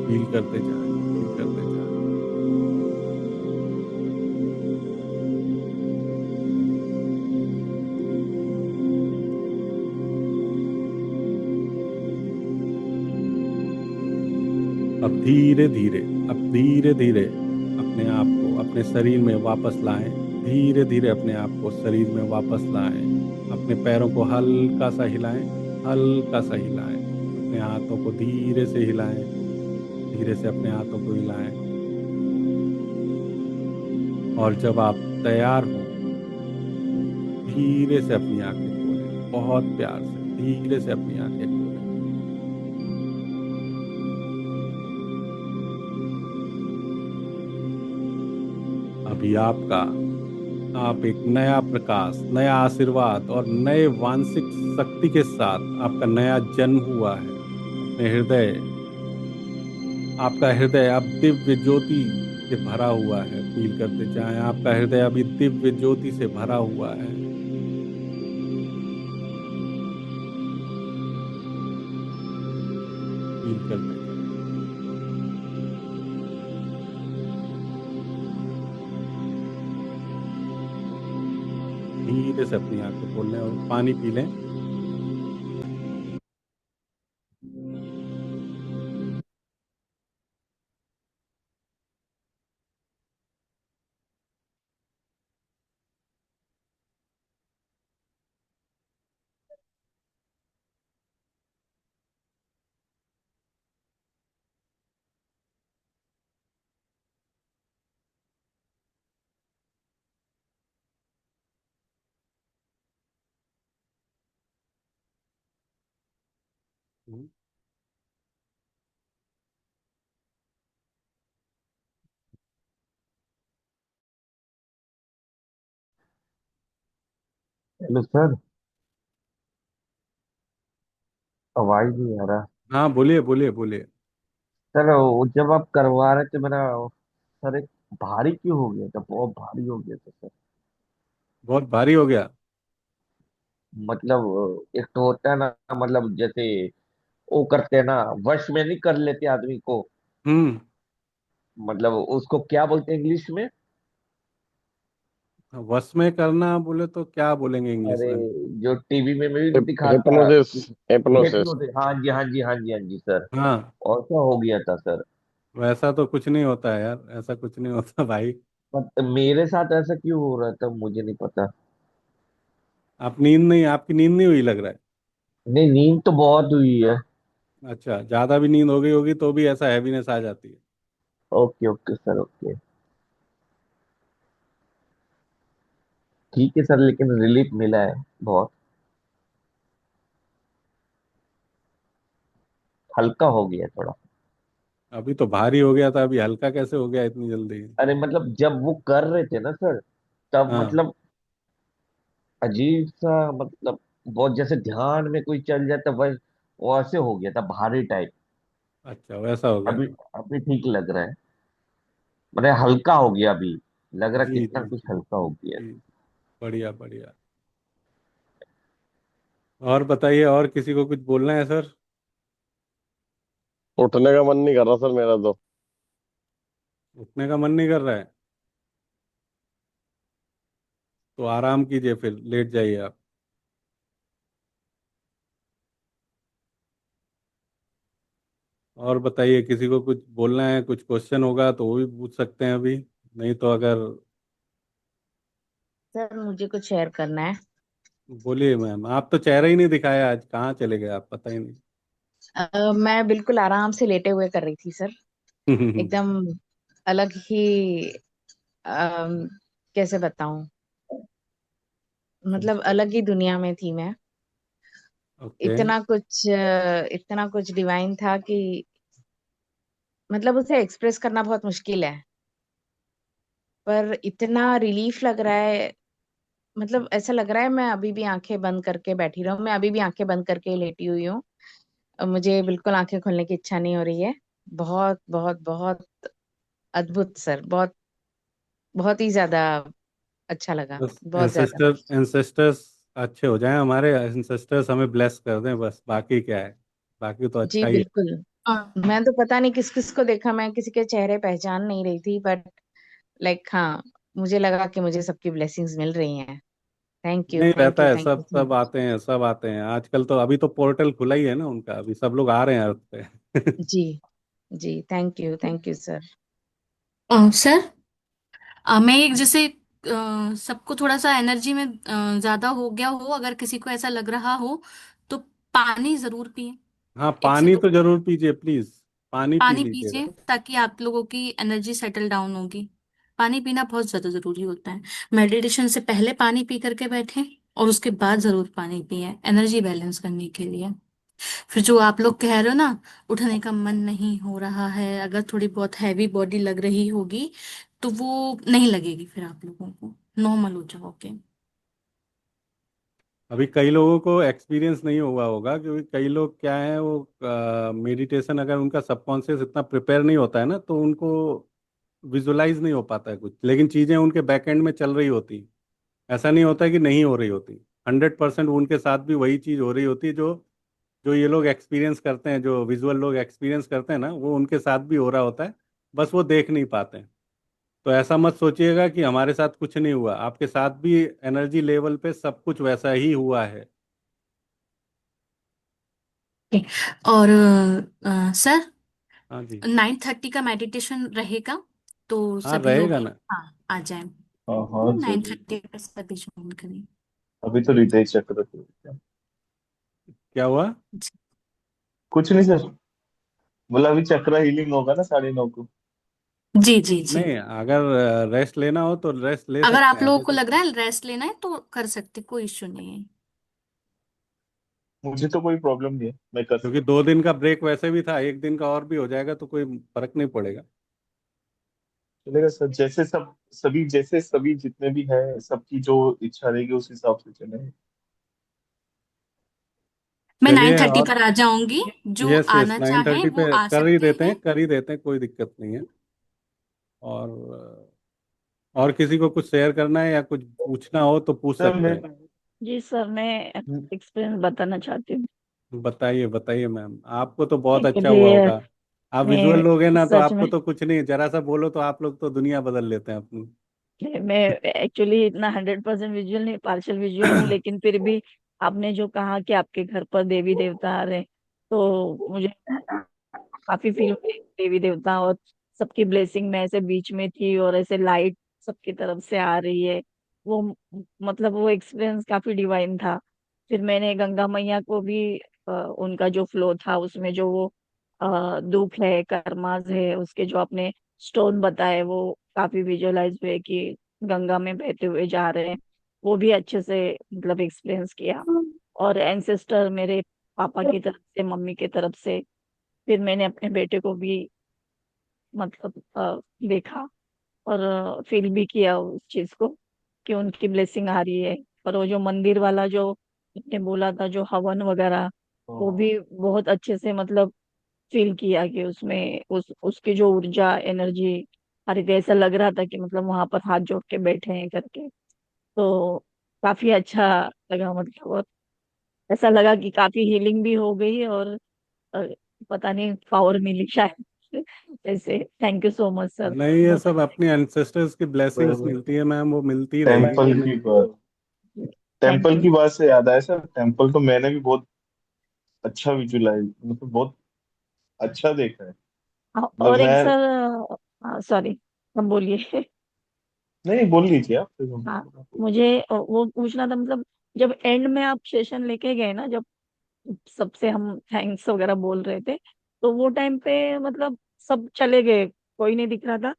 फील करते जाएं, फील करते जाएं। अब धीरे धीरे अपने आप को अपने शरीर में वापस लाएं। धीरे धीरे अपने आप को शरीर में वापस लाएं। अपने पैरों को हल्का सा हिलाएं, हल्का सा हिलाएं। अपने हाथों को धीरे से हिलाएं, धीरे से अपने हाथों को हिलाएं। और जब आप तैयार हो, धीरे से अपनी आंखें खोलें, बहुत प्यार से धीरे से अपनी आंखें खोलें। अभी आप एक नया प्रकाश, नया आशीर्वाद और नए वांशिक शक्ति के साथ आपका नया जन्म हुआ है। अपने हृदय, आपका हृदय अब दिव्य ज्योति से भरा हुआ है। फील करते जाएं, आपका हृदय अभी दिव्य ज्योति से भरा हुआ है। फील करते जाएं। धीरे से अपनी आंखें खोल लें और पानी पी लें। हम्म। Hello sir. आवाज नहीं आ रहा। हाँ, बोलिए बोलिए बोलिए। सर वो जब आप करवा रहे थे मेरा, सर एक भारी क्यों हो गया था, बहुत भारी हो गया था सर। बहुत भारी हो गया। मतलब एक तो होता है ना, मतलब जैसे वो करते हैं ना, वश में नहीं कर लेते आदमी को। हम्म। मतलब उसको क्या बोलते हैं इंग्लिश में? वश में करना बोले तो क्या बोलेंगे इंग्लिश अरे, में? जो टीवी में भी दिखाता है। हिप्नोसिस। हिप्नोसिस। हिप्नोसिस, हाँ जी हाँ जी हाँ जी हाँ जी सर। हाँ। और क्या हो गया था सर? वैसा तो कुछ नहीं होता है यार, ऐसा कुछ नहीं होता भाई। बट मेरे साथ ऐसा क्यों हो रहा था मुझे नहीं पता। आप नींद नहीं, आपकी नींद नहीं हुई लग रहा है। नहीं, नींद तो बहुत हुई है। अच्छा, ज्यादा भी नींद हो गई होगी तो भी ऐसा हैवीनेस आ जाती है। Okay okay sir, okay. ठीक है सर, लेकिन रिलीफ मिला है बहुत। हल्का हो गया थोड़ा। अभी तो भारी हो गया था, अभी हल्का कैसे हो गया इतनी जल्दी? अरे मतलब जब वो कर रहे थे ना सर, तब हाँ। मतलब अजीब सा, मतलब बहुत जैसे ध्यान में कोई चल जाता वैसे, वैसे हो गया था भारी टाइप। अच्छा, वैसा हो गया अभी था। अभी ठीक लग रहा है। मतलब हल्का हो गया अभी। लग रहा जी कितना जी कुछ जी हल्का हो गया। जी। बढ़िया बढ़िया। और बताइए, और किसी को कुछ बोलना है सर? उठने का मन नहीं कर रहा सर मेरा तो। उठने का मन नहीं कर रहा है? तो आराम कीजिए, फिर लेट जाइए आप। और बताइए, किसी को कुछ बोलना है, कुछ क्वेश्चन होगा तो वो भी पूछ सकते हैं अभी। नहीं तो अगर, सर मुझे कुछ शेयर करना है। बोलिए मैम। आप तो चेहरा ही नहीं दिखाया आज, कहाँ चले गए आप, पता ही मैं बिल्कुल आराम से लेटे हुए कर रही थी सर। नहीं। एकदम अलग ही, अम, कैसे बताऊं, मतलब अलग ही दुनिया में थी मैं। ओके। इतना कुछ डिवाइन था कि मतलब उसे एक्सप्रेस करना बहुत मुश्किल है। पर इतना रिलीफ लग रहा है, मतलब ऐसा लग रहा है मैं अभी भी आंखें बंद करके बैठी रहूं। मैं अभी भी आंखें बंद करके लेटी हुई हूँ। मुझे बिल्कुल आंखें खोलने की इच्छा नहीं हो रही है। बहुत बहुत बहुत अद्भुत सर, बहुत बहुत ही ज्यादा अच्छा लगा, बस बहुत ज्यादा। एंसेस्टर्स अच्छे हो जाएं, हमारे एंसेस्टर्स हमें ब्लेस कर दें, बस बाकी क्या है। बाकी तो जी अच्छा ही है। बिल्कुल। मैं तो पता नहीं किस किस को देखा, मैं किसी के चेहरे पहचान नहीं रही थी, बट लाइक हाँ, मुझे लगा कि मुझे सबकी ब्लेसिंग्स मिल रही हैं। थैंक यू नहीं, थैंक रहता यू है, थैंक यू सब सो सब मच। आते हैं, सब आते हैं आजकल तो। अभी तो पोर्टल खुला ही है ना उनका, अभी सब लोग आ रहे हैं अर्थ पे। जी जी, थैंक यू सर। सर, मैं एक जैसे सबको थोड़ा सा एनर्जी में ज्यादा हो गया हो, अगर किसी को ऐसा लग रहा हो तो पानी जरूर पिए। हाँ, एक से पानी दो तो जरूर पीजिए प्लीज। पानी पी पानी लीजिएगा। पीजिए ताकि आप लोगों की एनर्जी सेटल डाउन होगी। पानी पीना बहुत ज्यादा जरूरी होता है। मेडिटेशन से पहले पानी पी करके बैठें और उसके बाद जरूर पानी पिए एनर्जी बैलेंस करने के लिए। फिर जो आप लोग कह रहे हो ना, उठने का मन नहीं हो रहा है, अगर थोड़ी बहुत हैवी बॉडी लग रही होगी तो वो नहीं लगेगी, फिर आप लोगों को नॉर्मल हो जाओगे। अभी कई लोगों को एक्सपीरियंस नहीं हुआ होगा, क्योंकि कई लोग क्या है, वो मेडिटेशन अगर उनका सबकॉन्शियस इतना प्रिपेयर नहीं होता है ना, तो उनको विजुलाइज नहीं हो पाता है कुछ, लेकिन चीज़ें उनके बैक एंड में चल रही होती। ऐसा नहीं होता है कि नहीं हो रही होती। 100% उनके साथ भी वही चीज़ हो रही होती है जो जो ये लोग एक्सपीरियंस करते हैं, जो विजुअल लोग एक्सपीरियंस करते हैं ना, वो उनके साथ भी हो रहा होता है। बस वो देख नहीं पाते हैं। तो ऐसा मत सोचिएगा कि हमारे साथ कुछ नहीं हुआ, आपके साथ भी एनर्जी लेवल पे सब कुछ वैसा ही हुआ है। और सर, हाँ जी। 9:30 का मेडिटेशन रहेगा, तो हाँ, सभी लोग रहेगा ना। हाँ आ जाएं। हाँ हाँ, नाइन जरूर। थर्टी पे सभी ज्वाइन करें। अभी तो रितेश चक्र थे। क्या हुआ? कुछ नहीं सर, बोला अभी चक्र हीलिंग होगा ना 9:30 को। जी जी जी। नहीं, अगर रेस्ट लेना हो तो रेस्ट ले अगर सकते आप हैं, लोगों ऐसे को कुछ लग रहा नहीं। है रेस्ट लेना है तो कर सकते, कोई इश्यू नहीं है। मुझे तो कोई प्रॉब्लम नहीं है, मैं कर क्योंकि सकता 2 दिन का ब्रेक वैसे भी था, एक दिन का और भी हो जाएगा तो कोई फर्क नहीं पड़ेगा। हूँ। चलेगा सर, जैसे सभी जितने भी हैं, सबकी जो इच्छा रहेगी उस हिसाब से चलेंगे। मैं नाइन चलिए। थर्टी और पर आ जाऊंगी, जो यस यस, आना नाइन चाहें थर्टी वो पे आ कर ही सकते देते हैं, हैं। कर ही देते हैं, कोई दिक्कत नहीं है। और और किसी को कुछ शेयर करना है या कुछ पूछना हो तो पूछ सर सकते मैं हैं। जी सर, मैं एक्सपीरियंस बताना चाहती हूँ। बताइए बताइए मैम, आपको तो बहुत अच्छा एक्चुअली हुआ होगा। आप विजुअल लोग हैं मैं ना, तो सच आपको में तो कुछ नहीं, जरा सा बोलो तो आप लोग तो दुनिया बदल लेते हैं अपनी। मैं एक्चुअली इतना 100% विजुअल नहीं, पार्शियल विजुअल हूँ, लेकिन फिर भी आपने जो कहा कि आपके घर पर देवी देवता आ रहे हैं, तो मुझे काफी फील हुई देवी देवता और सबकी ब्लेसिंग में ऐसे बीच में थी, और ऐसे लाइट सबकी तरफ से आ रही है। वो मतलब वो एक्सपीरियंस काफी डिवाइन था। फिर मैंने गंगा मैया को भी उनका जो फ्लो था उसमें जो वो दुख है, कर्माज है, उसके जो आपने स्टोन बताए वो काफी विजुअलाइज हुए कि गंगा में बहते हुए जा रहे हैं। वो भी अच्छे से मतलब एक्सपीरियंस किया। और एंसेस्टर मेरे पापा की तरफ से, मम्मी की तरफ से, फिर मैंने अपने बेटे को भी मतलब देखा और फील भी किया उस चीज को कि उनकी ब्लेसिंग आ रही है। और वो जो मंदिर वाला जो आपने बोला था, जो हवन वगैरह, वो हाँ। भी बहुत अच्छे से मतलब फील किया कि उसमें उसकी जो ऊर्जा, एनर्जी आ रही थी। ऐसा लग रहा था कि मतलब वहां पर हाथ जोड़ के बैठे हैं करके। तो काफी अच्छा लगा मतलब। और ऐसा लगा कि काफी हीलिंग भी हो गई, और अ, पता नहीं पावर मिली शायद ऐसे। Thank you so much sir, नहीं, ये बहुत सब अपनी एंसेस्टर्स की ब्लेसिंग्स सर मिलती है मैम, वो मिलती रहेगी, टेम्पल कभी। की बात थैंक टेम्पल यू। की बात से याद आया सर, टेम्पल तो मैंने भी बहुत अच्छा विजुलाइज, मतलब बहुत अच्छा देखा है। मतलब और एक मैं, सर, सॉरी, हम बोलिए। नहीं बोल लीजिए आप फिर हाँ, मुझे वो पूछना था मतलब, जब एंड में आप सेशन लेके गए ना, जब सबसे हम थैंक्स वगैरह बोल रहे थे, तो वो टाइम पे मतलब सब चले गए, कोई नहीं दिख रहा था।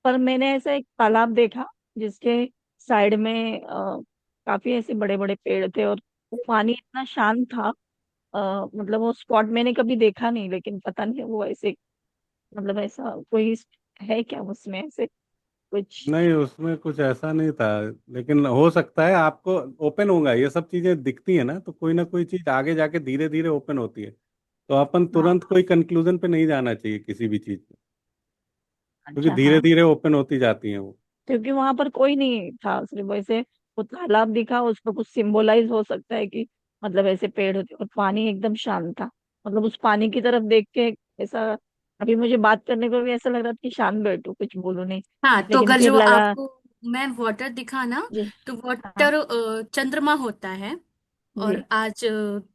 पर मैंने ऐसा एक तालाब देखा जिसके साइड में काफी ऐसे बड़े बड़े पेड़ थे, और वो पानी इतना शांत था। मतलब वो स्पॉट मैंने कभी देखा नहीं, लेकिन पता नहीं वो ऐसे मतलब ऐसा कोई है क्या उसमें ऐसे कुछ। नहीं, उसमें कुछ ऐसा नहीं था, लेकिन हो सकता है आपको ओपन होगा, ये सब चीजें दिखती है ना, तो कोई ना कोई चीज आगे जाके धीरे धीरे ओपन होती है। तो अपन हाँ, तुरंत कोई कंक्लूजन पे नहीं जाना चाहिए किसी भी चीज पे, क्योंकि अच्छा, धीरे हाँ। धीरे ओपन होती जाती हैं वो। क्योंकि वहां पर कोई नहीं था, सिर्फ वैसे वो तालाब दिखा, उस पर कुछ सिंबलाइज हो सकता है कि मतलब ऐसे पेड़ होते, और पानी एकदम शांत था। मतलब उस पानी की तरफ देख के ऐसा, अभी मुझे बात करने को भी ऐसा लग रहा था कि शांत बैठू, कुछ बोलू नहीं। हाँ, तो लेकिन अगर फिर जो लगा। आपको मैं वाटर दिखा ना, जी। तो हाँ। वाटर चंद्रमा होता है, जी। और आज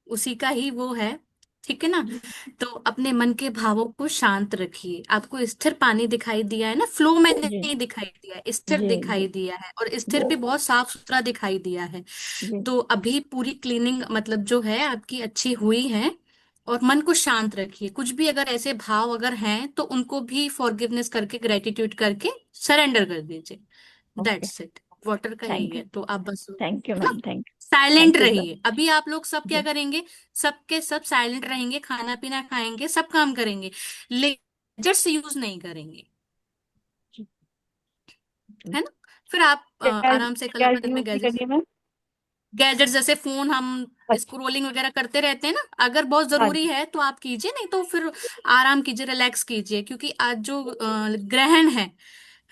उसी का ही वो है, ठीक है ना। जी। तो अपने मन के भावों को शांत रखिए। आपको स्थिर पानी दिखाई दिया है ना, फ्लो में जी। नहीं दिखाई दिया है, स्थिर जी। जी। दिखाई दिया है, और स्थिर भी बहुत साफ सुथरा दिखाई दिया है। जी। तो अभी पूरी क्लीनिंग मतलब जो है आपकी अच्छी हुई है। और मन को शांत रखिए, कुछ भी अगर ऐसे भाव अगर हैं तो उनको भी फॉरगिवनेस करके, ग्रेटिट्यूड करके सरेंडर कर दीजिए। ओके। दैट्स इट, वाटर का यही थैंक यू। है, तो आप बस थैंक यू है ना, ma'am, thank you. Silent thank you sir. रहिए। अभी आप लोग सब क्या जी। करेंगे, सबके सब साइलेंट रहेंगे, खाना पीना खाएंगे, सब काम करेंगे, लेजर्स यूज नहीं करेंगे, जी। है ना। फिर आप क्या आराम से क्या कल्पना यूज में नहीं गैजेट्स, करिए मैम? गैजेट जैसे फोन हम स्क्रोलिंग वगैरह करते रहते हैं ना, अगर बहुत हाँ जरूरी जी। है तो आप कीजिए, नहीं तो फिर आराम कीजिए, रिलैक्स कीजिए, क्योंकि आज जो ग्रहण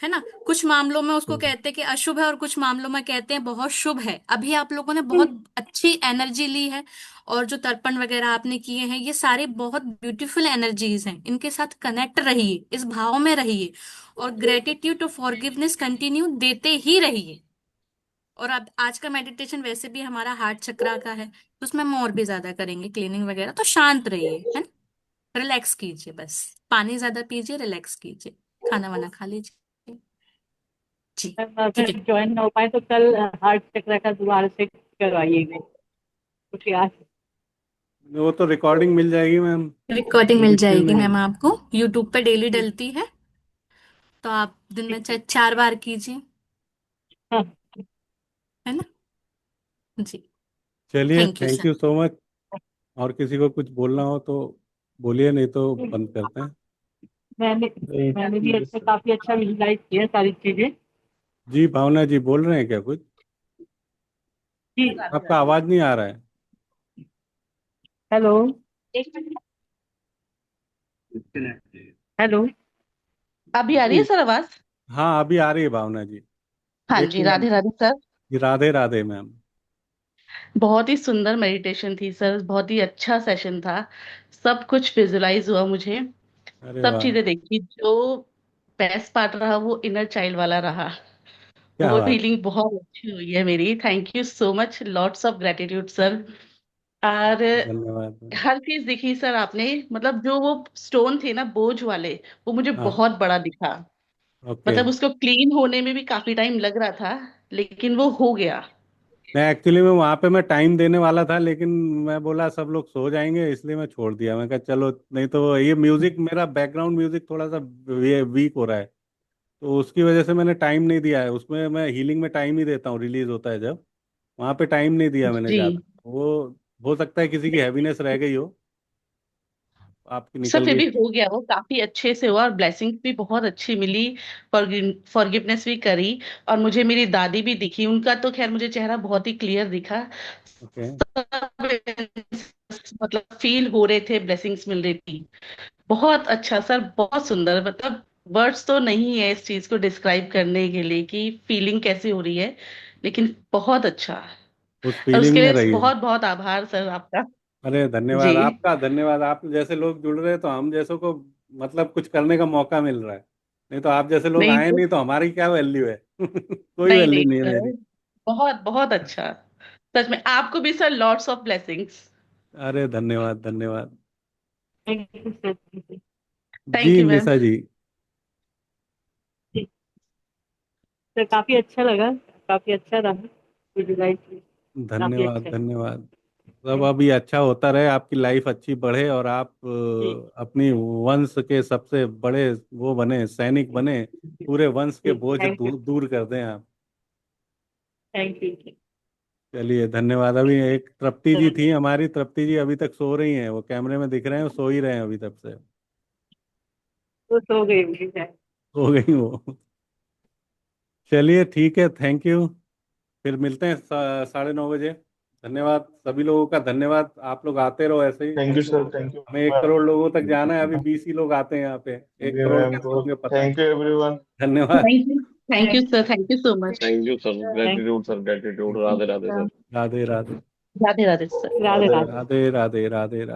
है ना, कुछ मामलों में उसको कहते हैं कि अशुभ है और कुछ मामलों में कहते हैं बहुत शुभ है। अभी आप लोगों ने बहुत अच्छी एनर्जी ली है, और जो तर्पण वगैरह आपने किए हैं, ये सारे बहुत ब्यूटीफुल एनर्जीज हैं, इनके साथ कनेक्ट रहिए, इस भाव में रहिए, और ग्रेटिट्यूड और फॉरगिवनेस कंटिन्यू देते ही रहिए। और अब आज का मेडिटेशन वैसे भी हमारा हार्ट चक्रा का है, तो उसमें हम और भी ज्यादा करेंगे क्लीनिंग वगैरह, तो शांत रहिए, है ना, रिलैक्स कीजिए, बस पानी ज्यादा पीजिए, रिलैक्स कीजिए, खाना वाना खा लीजिए। जी, ठीक अगर है। ज्वाइन ना हो पाए तो कल हार्ट चक्र का दोबारा से करवाइएगा, कुछ याद। वो तो रिकॉर्डिंग मिल जाएगी मैम, रिकॉर्डिंग कोई मिल इश्यू जाएगी नहीं है। मैम आपको, यूट्यूब पे डेली डलती है, तो आप दिन में चाहे 4 बार कीजिए, हाँ, है ना। जी, चलिए, thank you thank sir. You so much. और किसी को कुछ बोलना हो तो बोलिए, नहीं तो बंद करते हैं। मैंने नहीं, मैंने भी ठीक है सर। काफी अच्छा विजुलाइज किया सारी चीजें। जी भावना जी बोल रहे हैं क्या कुछ? जी। आपका आवाज नहीं आ रहा है। हेलो। हेलो। अभी आ रही है सर आवाज? हाँ, अभी आ रही है भावना जी। हाँ एक जी, मिनट। राधे राधे सर। जी, राधे राधे मैम। बहुत ही सुंदर मेडिटेशन थी सर, बहुत ही अच्छा सेशन था। सब कुछ विजुलाइज हुआ मुझे। अरे सब वाह, चीजें देखी। जो बेस्ट पार्ट रहा वो इनर चाइल्ड वाला रहा। क्या वो बात। फीलिंग बहुत अच्छी हुई है मेरी। Thank you so much, lots of gratitude sir. और धन्यवाद मैम। हर चीज दिखी सर आपने। मतलब जो वो स्टोन थे ना बोझ वाले, वो मुझे हाँ, बहुत बड़ा दिखा। ओके। मतलब उसको क्लीन होने में भी काफी टाइम लग रहा था, लेकिन वो हो गया। मैं एक्चुअली में वहाँ पे मैं टाइम देने वाला था, लेकिन मैं बोला सब लोग सो जाएंगे, इसलिए मैं छोड़ दिया। मैं कहा चलो, नहीं तो ये म्यूजिक, मेरा बैकग्राउंड म्यूजिक थोड़ा सा वीक हो रहा है, तो उसकी वजह से मैंने टाइम नहीं दिया है उसमें। मैं हीलिंग में टाइम ही देता हूँ, रिलीज होता है जब, वहाँ पे टाइम नहीं दिया मैंने जी ज़्यादा। वो हो सकता है किसी की हैवीनेस रह गई हो, आपकी सर, निकल फिर गई। भी हो गया, वो काफी अच्छे से हुआ और ब्लेसिंग्स भी बहुत अच्छी मिली। फॉरगिवनेस भी करी। और मुझे मेरी दादी भी दिखी, उनका तो खैर मुझे चेहरा बहुत ही क्लियर दिखा। ओके। सब मतलब फील हो रहे थे, ब्लेसिंग्स मिल रही थी। बहुत अच्छा सर, बहुत सुंदर। मतलब वर्ड्स तो नहीं है इस चीज को डिस्क्राइब करने के लिए कि फीलिंग कैसी हो रही है, लेकिन बहुत अच्छा। उस और फीलिंग उसके में लिए रहिए। बहुत बहुत आभार सर आपका। अरे जी धन्यवाद आपका, धन्यवाद। आप जैसे लोग जुड़ रहे हैं तो हम जैसों को मतलब कुछ करने का मौका मिल रहा है। नहीं तो आप जैसे लोग नहीं आए तो नहीं तो हमारी क्या वैल्यू है। कोई नहीं वैल्यू नहीं नहीं है सर, मेरी। बहुत बहुत अच्छा। सच में आपको भी सर लॉट्स ऑफ ब्लेसिंग्स। अरे धन्यवाद, धन्यवाद। Thank you sir. जी thank you ma'am. Nisha ji. Sir काफी अच्छा लगा, काफी अच्छा रहा विजुलाइज, काफी धन्यवाद, अच्छा है। धन्यवाद। सब अभी अच्छा होता रहे, आपकी लाइफ अच्छी बढ़े, और आप जी। अपनी वंश के सबसे बड़े वो बने, सैनिक बने, पूरे वंश के जी, बोझ थैंक यू। दूर कर दें आप। थैंक यू चलिए, धन्यवाद। अभी एक तृप्ति जी सर। थी हमारी, तृप्ति जी अभी तक सो रही हैं, वो कैमरे में दिख रहे हैं, वो सो ही रहे हैं अभी तब से। तो सो गई होंगी शायद। सो गई वो। चलिए ठीक है, थैंक यू। फिर मिलते हैं 9:30 बजे। धन्यवाद सभी लोगों का, धन्यवाद। आप लोग आते रहो ऐसे ही। Thank you sir, thank you हमें 1 करोड़ लोगों तक जाना है, अभी 20 ही लोग आते हैं यहाँ पे। 1 करोड़ मैम कैसे को। होंगे पता नहीं। Thank you everyone. धन्यवाद। Thank you sir, thank you so much. Thank you sir, thank gratitude sir, gratitude. Radhe Radhe you. Sir. Radhe Radhe. Radhe Radhe sir. Radhe Radhe Radhe. Radhe. Radhe Radhe Radhe Radhe.